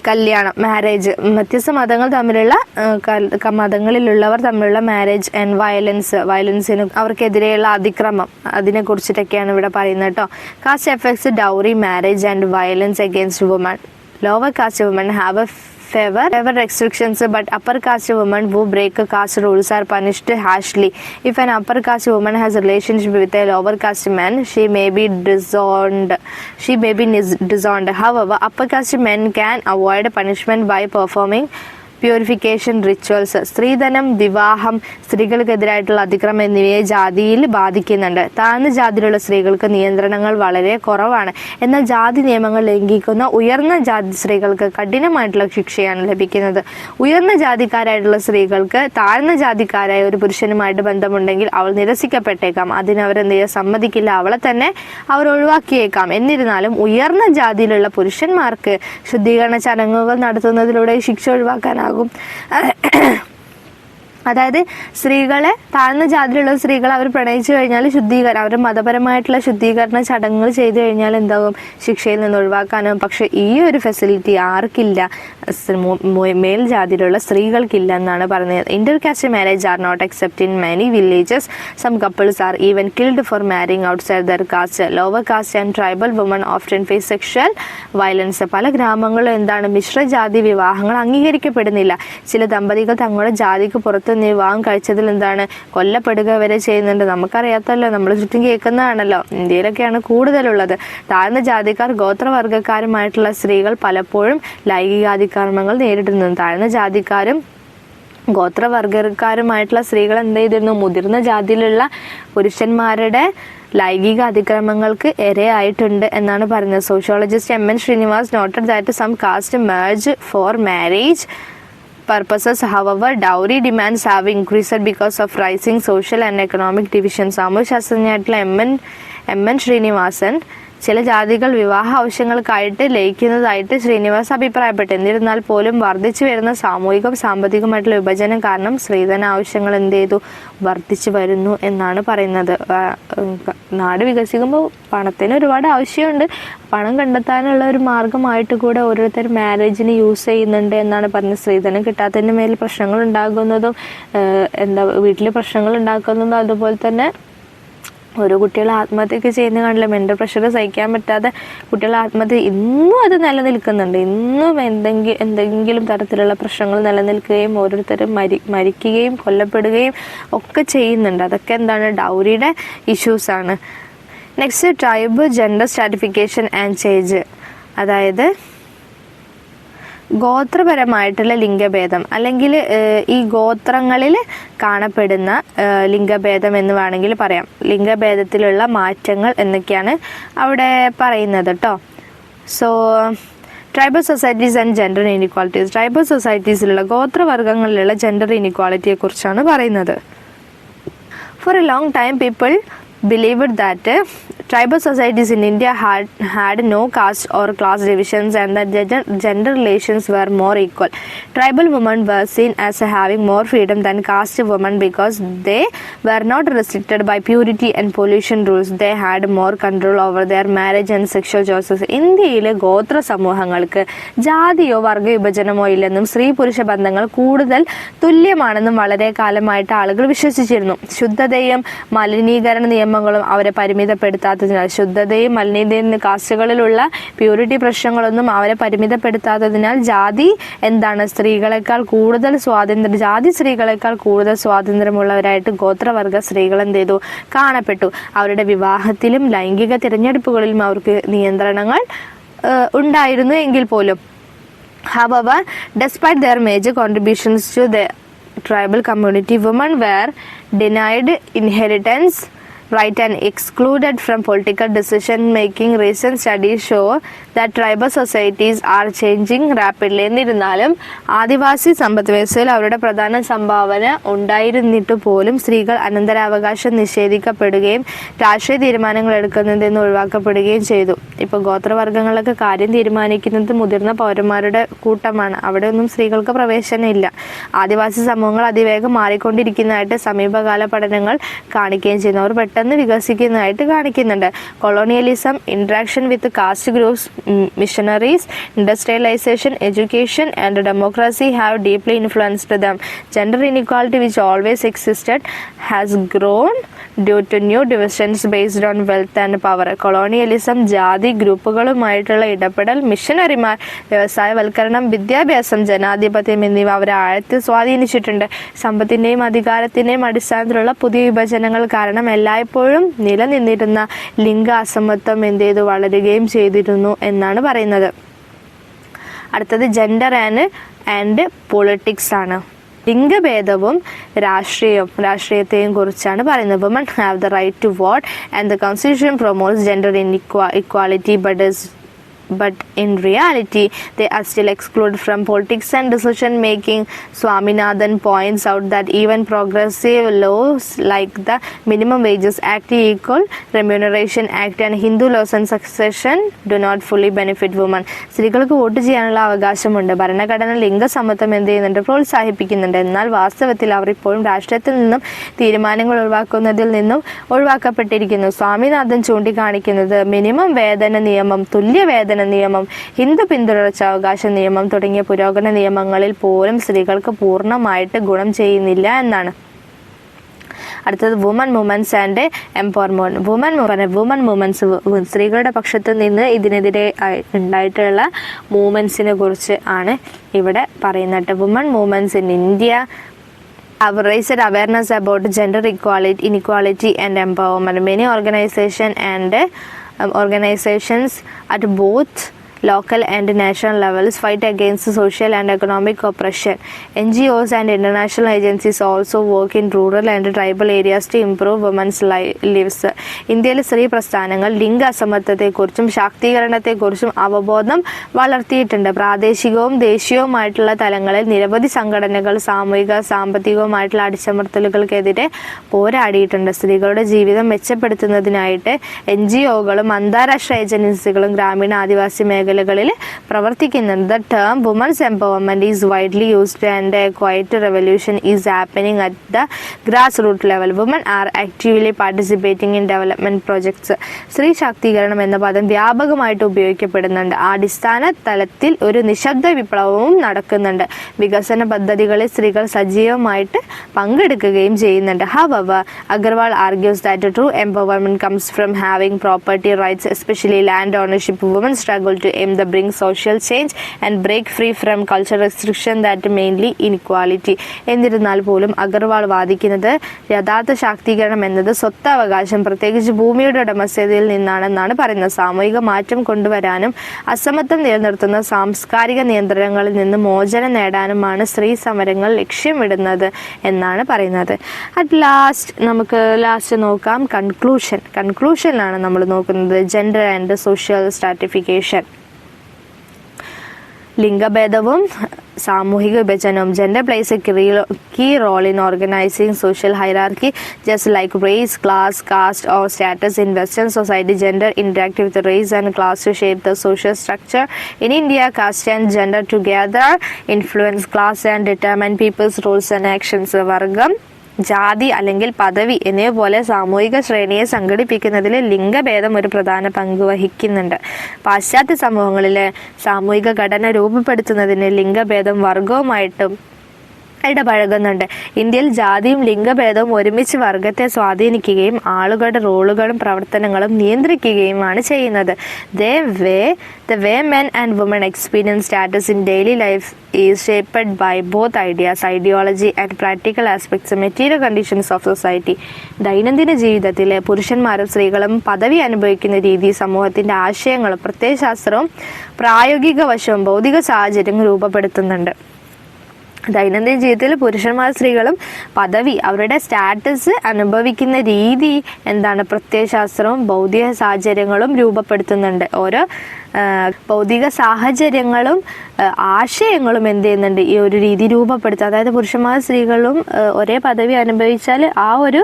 കല്യാണം, മാരേജ്, വ്യത്യസ്ത മതങ്ങൾ തമ്മിലുള്ള മതങ്ങളിലുള്ളവർ തമ്മിലുള്ള മാരേജ് ആൻഡ് വയലൻസിന് അവർക്കെതിരെയുള്ള അതിക്രമം, അതിനെ കുറിച്ചിട്ടൊക്കെയാണ് ഇവിടെ പറയുന്നത് കേട്ടോ. Caste effects dowry, marriage and violence against women. Lower caste women have a favor restrictions, but upper caste women who break caste rules are punished harshly. If an upper caste woman has a relationship with a lower caste man, she may be disowned. However, upper caste men can avoid punishment by performing purification rituals. സ്ത്രീധനം, വിവാഹം, സ്ത്രീകൾക്കെതിരായിട്ടുള്ള അതിക്രമം എന്നിവയെ ജാതിയിൽ ബാധിക്കുന്നുണ്ട്. താഴ്ന്ന ജാതിയിലുള്ള സ്ത്രീകൾക്ക് നിയന്ത്രണങ്ങൾ വളരെ കുറവാണ്. എന്നാൽ ജാതി നിയമങ്ങൾ ലംഘിക്കുന്ന ഉയർന്ന ജാതി സ്ത്രീകൾക്ക് കഠിനമായിട്ടുള്ള ശിക്ഷയാണ് ലഭിക്കുന്നത്. ഉയർന്ന ജാതിക്കാരായിട്ടുള്ള സ്ത്രീകൾക്ക് താഴ്ന്ന ജാതിക്കാരായ ഒരു പുരുഷനുമായിട്ട് ബന്ധമുണ്ടെങ്കിൽ അവൾ നിരസിക്കപ്പെട്ടേക്കാം. അതിനവരെന്ത് ചെയ്യാൻ സമ്മതിക്കില്ല, അവളെ തന്നെ അവർ ഒഴിവാക്കിയേക്കാം. എന്നിരുന്നാലും ഉയർന്ന ജാതിയിലുള്ള പുരുഷന്മാർക്ക് ശുദ്ധീകരണ ചടങ്ങുകൾ നടത്തുന്നതിലൂടെ ശിക്ഷ ഒഴിവാക്കാനാകും. അതായത് സ്ത്രീകളെ, താഴ്ന്ന ജാതിയിലുള്ള സ്ത്രീകൾ അവർ പ്രണയിച്ചു കഴിഞ്ഞാൽ അവരുടെ മതപരമായിട്ടുള്ള ശുദ്ധീകരണ ചടങ്ങുകൾ ചെയ്തു കഴിഞ്ഞാൽ എന്താകും, ശിക്ഷയിൽ നിന്ന് ഒഴിവാക്കാനും. പക്ഷെ ഈ ഒരു ഫെസിലിറ്റി ആർക്കില്ല, മേൽ ജാതിയിലുള്ള സ്ത്രീകൾക്കില്ല എന്നാണ് പറയുന്നത്. Inter caste marriage are not accept in many villages. Some couples are even killed for marrying outside their caste. Lower caste and tribal women often face sexual violence. പല ഗ്രാമങ്ങളിലും എന്താണ്, മിശ്രജാതി വിവാഹങ്ങൾ അംഗീകരിക്കപ്പെടുന്നില്ല. ചില ദമ്പതികൾ തങ്ങളുടെ ജാതിക്ക് പുറത്ത് വിവാഹം കഴിച്ചതിൽ എന്താണ്, കൊല്ലപ്പെടുക വരെ ചെയ്യുന്നുണ്ട്. നമുക്കറിയാത്തല്ലോ, നമ്മൾ ചുറ്റും കേൾക്കുന്നതാണല്ലോ. ഇന്ത്യയിലൊക്കെയാണ് കൂടുതലുള്ളത്. താഴ്ന്ന ജാതിക്കാർ, ഗോത്രവർഗ്ഗക്കാരുമായിട്ടുള്ള സ്ത്രീകൾ പലപ്പോഴും ലൈംഗികാതിക്രമങ്ങൾ നേരിടുന്നു. താഴ്ന്ന ജാതിക്കാരും ഗോത്രവർഗ്ഗക്കാരുമായിട്ടുള്ള സ്ത്രീകൾ എന്ത് ചെയ്തിരുന്നു, മുതിർന്ന ജാതിയിലുള്ള പുരുഷന്മാരുടെ ലൈംഗിക അതിക്രമങ്ങൾക്ക് ഇരയായിട്ടുണ്ട് എന്നാണ് പറയുന്നത്. Sociologist M N Srinivas noted that some caste merge for marriage purposes. However, dowry demands have increased because of rising social and economic divisions. സാമൂഹ്യശാസ്ത്രജ്ഞനായിട്ടുള്ള എം എൻ ശ്രീനിവാസൻ ചില ജാതികൾ വിവാഹ ആവശ്യങ്ങൾക്കായിട്ട് ലയിക്കുന്നതായിട്ട് ശ്രീനിവാസ് അഭിപ്രായപ്പെട്ടു. എന്നിരുന്നാൽ പോലും വർദ്ധിച്ചു വരുന്ന സാമൂഹിക സാമ്പത്തികമായിട്ടുള്ള വിഭജനം കാരണം സ്ത്രീധന ആവശ്യങ്ങൾ എന്ത് ചെയ്തു, വർദ്ധിച്ചു വരുന്നു എന്നാണ് പറയുന്നത്. നാട് വികസിക്കുമ്പോൾ പണത്തിന് ഒരുപാട് ആവശ്യമുണ്ട്. പണം കണ്ടെത്താനുള്ള ഒരു മാർഗമായിട്ട് കൂടെ ഓരോരുത്തർ മാരേജിന് യൂസ് ചെയ്യുന്നുണ്ട് എന്നാണ് പറഞ്ഞത്. സ്ത്രീധനം കിട്ടാത്തതിൻ്റെ മേൽ പ്രശ്നങ്ങൾ ഉണ്ടാകുന്നതും വീട്ടിൽ പ്രശ്നങ്ങൾ ഉണ്ടാക്കുന്നതും അതുപോലെ തന്നെ ഓരോ കുട്ടികൾ ആത്മഹത്യയൊക്കെ ചെയ്യുന്ന കാണില്ല. മെൻ്റൽ പ്രഷർ സഹിക്കാൻ പറ്റാതെ കുട്ടികൾ ആത്മഹത്യ, ഇന്നും അത് നിലനിൽക്കുന്നുണ്ട്. ഇന്നും എന്തെങ്കിലും തരത്തിലുള്ള പ്രശ്നങ്ങൾ നിലനിൽക്കുകയും ഓരോരുത്തരും മരിക്കുകയും കൊല്ലപ്പെടുകയും ഒക്കെ ചെയ്യുന്നുണ്ട്. അതൊക്കെ എന്താണ്, ഡൗറിയുടെ ഇഷ്യൂസാണ്. Next, tribe gender stratification and change. അതായത് ഗോത്രപരമായിട്ടുള്ള ലിംഗഭേദം അല്ലെങ്കിൽ ഈ ഗോത്രങ്ങളിൽ കാണപ്പെടുന്ന ലിംഗഭേദം എന്ന് വേണമെങ്കിൽ പറയാം. ലിംഗഭേദത്തിലുള്ള മാറ്റങ്ങൾ എന്നൊക്കെയാണ് അവിടെ പറയുന്നത് കേട്ടോ. So tribal societies and gender inequalities. Tribal സൊസൈറ്റീസിലുള്ള ഗോത്രവർഗ്ഗങ്ങളിലുള്ള ജെൻഡർ ഇനിക്വാളിറ്റിയെ കുറിച്ചാണ് പറയുന്നത്. For a long time, people believed that tribal societies in India had no caste or class divisions and that gender relations were more equal. Tribal women were seen as having more freedom than caste women because they were not restricted by purity and pollution rules. They had more control over their marriage and sexual choices. ഇന്ത്യയിലെ ഗോത്ര സമൂഹങ്ങൾക്ക് ജാതിയോ വർഗ വിഭജനമോ ഇല്ലെന്നും സ്ത്രീ പുരുഷ ബന്ധങ്ങൾ കൂടുതൽ തുല്യമാണെന്നും വളരെ കാലമായിട്ട് ആളുകൾ വിശ്വസിച്ചിരുന്നു. ശുദ്ധതയും മലിനീകരണ നിയമങ്ങളും അവരെ പരിമിതപ്പെടുത്താത്തതിനാൽ കാസ്റ്റുകളിലുള്ള പ്യൂരിറ്റി പ്രശ്നങ്ങളൊന്നും അവരെ പരിമിതപ്പെടുത്താത്തതിനാൽ ജാതി സ്ത്രീകളെക്കാൾ കൂടുതൽ സ്വാതന്ത്ര്യമുള്ളവരായിട്ട് ഗോത്രവർഗ സ്ത്രീകൾ എന്ത് ചെയ്തു കാണപ്പെട്ടു. അവരുടെ വിവാഹത്തിലും ലൈംഗിക തിരഞ്ഞെടുപ്പുകളിലും അവർക്ക് നിയന്ത്രണങ്ങൾ ഉണ്ടായിരുന്നു എങ്കിൽ പോലും. However, despite their major contributions to the tribal community, women were denied inheritance right and excluded from political decision making. Recent studies show that tribal societies are changing rapidly. എന്നിരുന്നാലും ആദിവാസി സമ്പദ് വ്യവസ്ഥയിൽ അവരുടെ പ്രധാന സംഭാവന ഉണ്ടായിരുന്നിട്ട് പോലും സ്ത്രീകൾ അനന്തരാവകാശം നിഷേധിക്കപ്പെടുകയും രാഷ്ട്രീയ തീരുമാനങ്ങൾ എടുക്കുന്നതിൽ നിന്ന് ഒഴിവാക്കപ്പെടുകയും ചെയ്തു. ഇപ്പോൾ ഗോത്രവർഗ്ഗങ്ങളൊക്കെ കാര്യം തീരുമാനിക്കുന്നത് മുതിർന്ന പൗരന്മാരുടെ കൂട്ടമാണ്. അവിടെ ഒന്നും സ്ത്രീകൾക്ക് പ്രവേശനം ഇല്ല. ആദിവാസി സമൂഹങ്ങൾ അതിവേഗം മാറിക്കൊണ്ടിരിക്കുന്നതായിട്ട് സമീപകാല പഠനങ്ങൾ കാണിക്കുകയും ചെയ്യുന്നു. അവർ പെട്ടെന്ന് വികസിക്കുന്നതായിട്ട് കാണിക്കുന്നുണ്ട്. Colonialism, interaction with caste groups, missionaries, industrialisation, education and democracy have deeply influenced them. Gender inequality which always existed has grown due to new divisions based on wealth and power. Colonialism, ജാതി ഗ്രൂപ്പുകളുമായിട്ടുള്ള ഇടപെടൽ, മിഷനറിമാർ, വ്യവസായവൽക്കരണം, വിദ്യാഭ്യാസം, ജനാധിപത്യം എന്നിവ അവരെ ആഴത്തിൽ സ്വാധീനിച്ചിട്ടുണ്ട്. സമ്പത്തിന്റെയും അധികാരത്തിന്റെയും അടിസ്ഥാനത്തിലുള്ള പുതിയ വിഭജനങ്ങൾ കാരണം എല്ലായ്പ്പോഴും നിലനിന്നിരുന്ന ലിംഗ അസമത്വം എന്ത് ചെയ്തു വളരുകയും ചെയ്തിരുന്നു എന്നാണ് പറയുന്നത്. അടുത്തത് ജെൻഡർ ആൻഡ് പൊളിറ്റിക്സ് ആണ്. ലിംഗഭേദവും രാഷ്ട്രീയത്തെയും കുറിച്ചാണ് പറയുന്നത്. Women have the right to vote and the constitution promotes gender equality but in reality they are still excluded from politics and decision making. Swaminathan points out that even progressive laws like the Minimum Wages Act, Equal Remuneration Act and Hindu Laws and Succession do not fully benefit women. സ്ത്രീകൾക്ക് vote ചെയ്യാനുള്ള അവകാശമുണ്ട്. ഭരണഘടന ലിംഗസമത്വം എന്ത് ചെയ്യുന്നുണ്ട്, പ്രോത്സാഹിപ്പിക്കുന്നുണ്ട്. എന്നാൽ വാസ്തവത്തിൽ അവർ ഇപ്പോഴും രാഷ്ട്രീയത്തിൽ നിന്നും തീരുമാനങ്ങൾ ഒഴിവാക്കുന്നതിൽ നിന്നും ഒഴിവാക്കപ്പെട്ടിരിക്കുന്നു. സ്വാമിനാഥൻ ചൂണ്ടിക്കാണിക്കുന്നത് മിനിമം വേതന നിയമം, തുല്യവേതന നിയമം, ഹിന്ദു പിന്തുടർച്ചാവകാശ നിയമം തുടങ്ങിയ പുരോഗമന നിയമങ്ങളിൽ പോലും സ്ത്രീകൾക്ക് പൂർണ്ണമായിട്ട് ഗുണം ചെയ്യുന്നില്ല എന്നാണ്. അടുത്തത് women movements and empowerment. Women movements, സ്ത്രീകളുടെ പക്ഷത്ത് നിന്ന് ഇതിനെതിരെ ഉണ്ടായിട്ടുള്ള മൂവ്മെന്റ്സിനെ കുറിച്ച് ആണ് ഇവിടെ പറയുന്നത്. Women movements in India have raised awareness about gender inequality and empowerment. Many organizations at both local and national levels fight against social and economic oppression. NGOs and international agencies also work in rural and tribal areas to improve women's lives. ഇന്ത്യയിലെ സ്ത്രീ പ്രസ്ഥാനങ്ങൾ ലിംഗ അസമത്വത്തെക്കുറിച്ചും ശാക്തീകരണത്തെക്കുറിച്ചും അവബോധം വളർത്തിയിട്ടുണ്ട്. പ്രാദേശികവും ദേശീയവുമായിട്ടുള്ള തലങ്ങളിൽ നിരവധി സംഘടനകൾ സാമൂഹിക സാമ്പത്തികവുമായിട്ടുള്ള അടിച്ചമർത്തലുകൾക്കെതിരെ പോരാടിയിട്ടുണ്ട്. സ്ത്രീകളുടെ ജീവിതം മെച്ചപ്പെടുത്തുന്നതിനായിട്ട് NGOകളും അന്താരാഷ്ട്ര ഏജൻസികളും ഗ്രാമീണ ആദിവാസി മേഖലകളിൽ പ്രവർത്തിക്കുന്നുണ്ട്. The term women's empowerment is widely used and a quiet revolution is happening at the grassroots level. Women are actively participating in development projects. സ്ത്രീ ശാക്തീകരണം എന്ന പദം വ്യാപകമായിട്ട് ഉപയോഗിക്കപ്പെടുന്നുണ്ട്. അടിസ്ഥാന തലത്തിൽ ഒരു നിശബ്ദ വിപ്ലവവും നടക്കുന്നുണ്ട്. വികസന പദ്ധതികളിൽ സ്ത്രീകൾ സജീവമായിട്ട് പങ്കെടുക്കുകയും ചെയ്യുന്നുണ്ട്. However, Agarwal argues that true empowerment comes from having property rights, especially land ownership. Women struggle to aim to bring social change and break free from cultural restriction that mainly inequality. എന്നിരുന്നാൽ പോലും അഗർവാൾ വാദിക്കുന്നത് യഥാർത്ഥ ശാക്തീകരണം എന്നത് സ്വത്തവകാശം, പ്രത്യേകിച്ച് ഭൂമിയുടെ ഉടമസ്ഥതയിൽ നിന്നാണെന്നാണ് പറയുന്നത്. സാമൂഹിക മാറ്റം കൊണ്ടുവരാനും അസമത്വം നിലനിർത്തുന്ന സാംസ്കാരിക നിയന്ത്രണങ്ങളിൽ നിന്ന് മോചനം നേടാനുമാണ് സ്ത്രീ സമരങ്ങൾ ലക്ഷ്യമിടുന്നത് എന്നാണ് പറയുന്നത്. അറ്റ് നമുക്ക് ലാസ്റ്റ് നോക്കാം കൺക്ലൂഷനിലാണ് നമ്മൾ നോക്കുന്നത് ജെൻഡർ ആൻഡ് സോഷ്യൽ സ്ട്രാറ്റിഫിക്കേഷൻ. ലിംഗഭേദവും സാമൂഹിക വിഭജനവും. Gender plays a key role in organizing social hierarchy. Just like race, class, caste or status in Western society, gender interact with race and class to shape the social structure. In India, caste and gender together influence class and determine people's roles and actions. വർഗം, ജാതി അല്ലെങ്കിൽ പദവി എന്നിവ പോലെ സാമൂഹിക ശ്രേണിയെ സംഘടിപ്പിക്കുന്നതിൽ ലിംഗഭേദം ഒരു പ്രധാന പങ്ക് വഹിക്കുന്നുണ്ട്. പാശ്ചാത്യ സമൂഹങ്ങളിലെ സാമൂഹിക ഘടന രൂപപ്പെടുത്തുന്നതിന് ലിംഗഭേദം വർഗവുമായിട്ടും ഇടപഴകുന്നുണ്ട്. ഇന്ത്യയിൽ ജാതിയും ലിംഗഭേദവും ഒരുമിച്ച് വർഗത്തെ സ്വാധീനിക്കുകയും ആളുകളുടെ റോളുകളും പ്രവർത്തനങ്ങളും നിയന്ത്രിക്കുകയുമാണ് ചെയ്യുന്നത്. The way men and women experience status in daily life is shaped by both ideas, ideology and practical aspects, material conditions of society. ദൈനംദിന ജീവിതത്തിലെ പുരുഷന്മാരും സ്ത്രീകളും പദവി അനുഭവിക്കുന്ന രീതി, സമൂഹത്തിന്റെ ആശയങ്ങളും പ്രത്യയശാസ്ത്രവും പ്രായോഗിക വശവും ഭൗതിക സാഹചര്യം രൂപപ്പെടുത്തുന്നുണ്ട്. ദൈനംദിന ജീവിതത്തിൽ പുരുഷന്മാരും സ്ത്രീകളും പദവി, അവരുടെ സ്റ്റാറ്റസ് അനുഭവിക്കുന്ന രീതി എന്താണ്, പ്രത്യയശാസ്ത്രവും ഭൗതിക സാഹചര്യങ്ങളും രൂപപ്പെടുത്തുന്നുണ്ട്. ഓരോ ഭൗതിക സാഹചര്യങ്ങളും ആശയങ്ങളും എന്ത് ചെയ്യുന്നുണ്ട്, ഈ ഒരു രീതി രൂപപ്പെടുത്തുക. അതായത് പുരുഷന്മാരും സ്ത്രീകളും ഒരേ പദവി അനുഭവിച്ചാൽ ആ ഒരു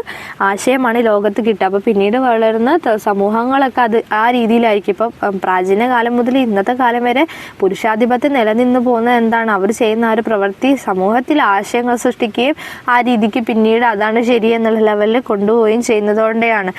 ആശയമാണ് ലോകത്ത് കിട്ടുക. അപ്പോൾ പിന്നീട് വളരുന്ന സമൂഹങ്ങളൊക്കെ അത് ആ രീതിയിലായിരിക്കും. ഇപ്പം പ്രാചീന കാലം മുതൽ ഇന്നത്തെ കാലം വരെ പുരുഷാധിപത്യം നിലനിന്ന് പോകുന്നത് എന്താണ്, അവർ ചെയ്യുന്ന ആ ഒരു പ്രവൃത്തി സമൂഹത്തിൽ ആശയങ്ങൾ സൃഷ്ടിക്കുകയും ആ രീതിക്ക് പിന്നീട് അതാണ് ശരി എന്നുള്ള ലെവലിൽ കൊണ്ടുപോവുകയും ചെയ്യുന്നതുകൊണ്ടാണ്.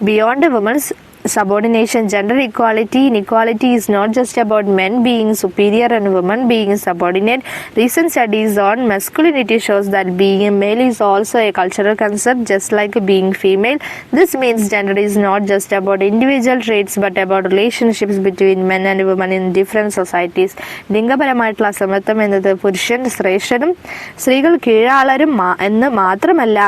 Beyond women's subordination, gender equality, inequality is not just about men being superior and women being subordinate. Recent studies on masculinity shows that being a male is also a cultural concept, just like being female. This means gender is not just about individual traits but about relationships between men and women in different societies. ലിംഗപരമായിട്ടുള്ള അസമത്വം എന്നത് പുരുഷൻ ശ്രേഷ്ഠനും സ്ത്രീകൾ കീഴാളരും എന്ന് മാത്രമല്ല,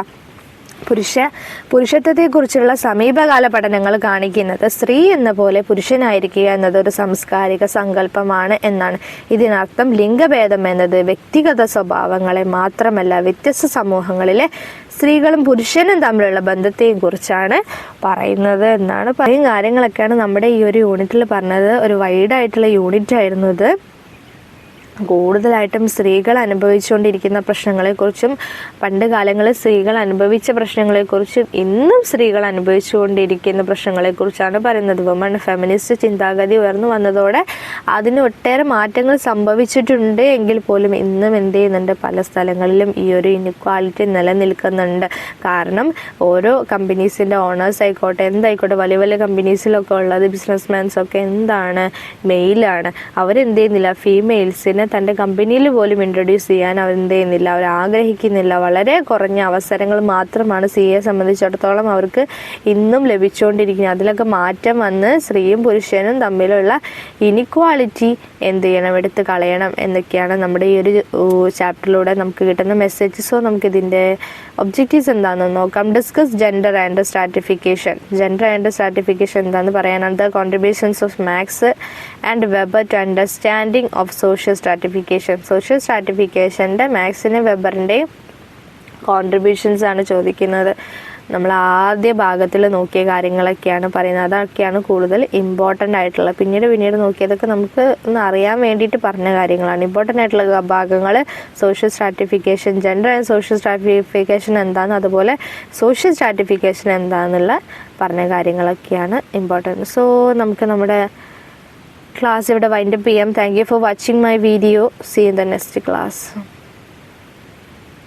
പുരുഷത്വത്തെക്കുറിച്ചുള്ള സമീപകാല പഠനങ്ങൾ കാണിക്കുന്നത് സ്ത്രീ എന്ന പോലെ പുരുഷനായിരിക്കുക എന്നത് ഒരു സാംസ്കാരിക സങ്കല്പമാണ് എന്നാണ്. ഇതിനർത്ഥം ലിംഗഭേദം എന്നത് വ്യക്തിഗത സ്വഭാവങ്ങളെ മാത്രമല്ല, വ്യത്യസ്ത സമൂഹങ്ങളിലെ സ്ത്രീകളും പുരുഷനും തമ്മിലുള്ള ബന്ധത്തെയും കുറിച്ചാണ് പറയുന്നത് എന്നാണ്. പറയും കാര്യങ്ങളൊക്കെയാണ് നമ്മുടെ ഈ ഒരു യൂണിറ്റിൽ പറഞ്ഞത്. ഒരു വൈഡായിട്ടുള്ള യൂണിറ്റ് ആയിരുന്നു ഇത്. കൂടുതലായിട്ടും സ്ത്രീകൾ അനുഭവിച്ചുകൊണ്ടിരിക്കുന്ന പ്രശ്നങ്ങളെക്കുറിച്ചും പണ്ട് കാലങ്ങളിൽ സ്ത്രീകൾ അനുഭവിച്ച പ്രശ്നങ്ങളെക്കുറിച്ചും ഇന്നും സ്ത്രീകൾ അനുഭവിച്ചുകൊണ്ടിരിക്കുന്ന പ്രശ്നങ്ങളെക്കുറിച്ചാണ് പറയുന്നത്. വുമൺ ഫെമിനിസ്റ്റ് ചിന്താഗതി ഉയർന്നു വന്നതോടെ അതിന് ഒട്ടേറെ മാറ്റങ്ങൾ സംഭവിച്ചിട്ടുണ്ട് എങ്കിൽ പോലും ഇന്നും എന്ത് ചെയ്യുന്നുണ്ട്, പല സ്ഥലങ്ങളിലും ഈ ഒരു ഇൻഇക്വാലിറ്റി നിലനിൽക്കുന്നുണ്ട്. കാരണം ഓരോ കമ്പനീസിൻ്റെ ഓണേഴ്സ് ആയിക്കോട്ടെ, എന്തായിക്കോട്ടെ, വലിയ വലിയ കമ്പനീസിലൊക്കെ ഉള്ളത് ബിസിനസ്മാൻസൊക്കെ എന്താണ്, മെയിലാണ്. അവരെന്ത് ചെയ്യുന്നില്ല, ഫീമെയിൽസിനെ തൻ്റെ കമ്പനിയിൽ പോലും ഇൻട്രൊഡ്യൂസ് ചെയ്യാൻ അവർ എന്ത് ചെയ്യുന്നില്ല, അവർ ആഗ്രഹിക്കുന്നില്ല. വളരെ കുറഞ്ഞ അവസരങ്ങൾ മാത്രമാണ് സ്ത്രീയെ സംബന്ധിച്ചിടത്തോളം അവർക്ക് ഇന്നും ലഭിച്ചുകൊണ്ടിരിക്കുന്നത്. അതിലൊക്കെ മാറ്റം വന്ന് സ്ത്രീയും പുരുഷനും തമ്മിലുള്ള ഇനിക്വാളിറ്റി എന്ത് ചെയ്യണം, എടുത്ത് കളയണം എന്നൊക്കെയാണ് നമ്മുടെ ഈ ഒരു ചാപ്റ്ററിലൂടെ നമുക്ക് കിട്ടുന്ന മെസ്സേജ്. സോ നമുക്കിതിൻ്റെ ഒബ്ജക്റ്റീവ്സ് എന്താണെന്ന് നോക്കാം. Discuss gender and stratification. Gender and stratification എന്താണെന്ന് പറയാനാണ്. The contributions of Max and Weber to understanding of social stratification. Social സ്ട്രാറ്റിഫിക്കേഷൻ്റെ മാക്സിൻ്റെയും വെബറിൻ്റെയും കോൺട്രിബ്യൂഷൻസ് ആണ് ചോദിക്കുന്നത്. നമ്മൾ ആദ്യ ഭാഗത്തിൽ നോക്കിയ കാര്യങ്ങളൊക്കെയാണ് പറയുന്നത്. അതൊക്കെയാണ് കൂടുതൽ ഇമ്പോർട്ടൻ്റ് ആയിട്ടുള്ളത്. പിന്നീട് നോക്കിയതൊക്കെ നമുക്ക് ഒന്ന് അറിയാൻ വേണ്ടിയിട്ട് പറഞ്ഞ കാര്യങ്ങളാണ്. ഇമ്പോർട്ടൻ്റ് ആയിട്ടുള്ള ഭാഗങ്ങൾ social stratification, gender and social stratification എന്താണെന്ന്, അതുപോലെ സോഷ്യൽ സ്ട്രാറ്റിഫിക്കേഷൻ എന്താണെന്നുള്ള പറഞ്ഞ കാര്യങ്ങളൊക്കെയാണ് ഇമ്പോർട്ടൻറ്റ്. സോ നമുക്ക് നമ്മുടെ ക്ലാസ് ഇവിടെ വൈൻഡപ്പ് ചെയ്യാം. Thank you for watching my video. See in the next class.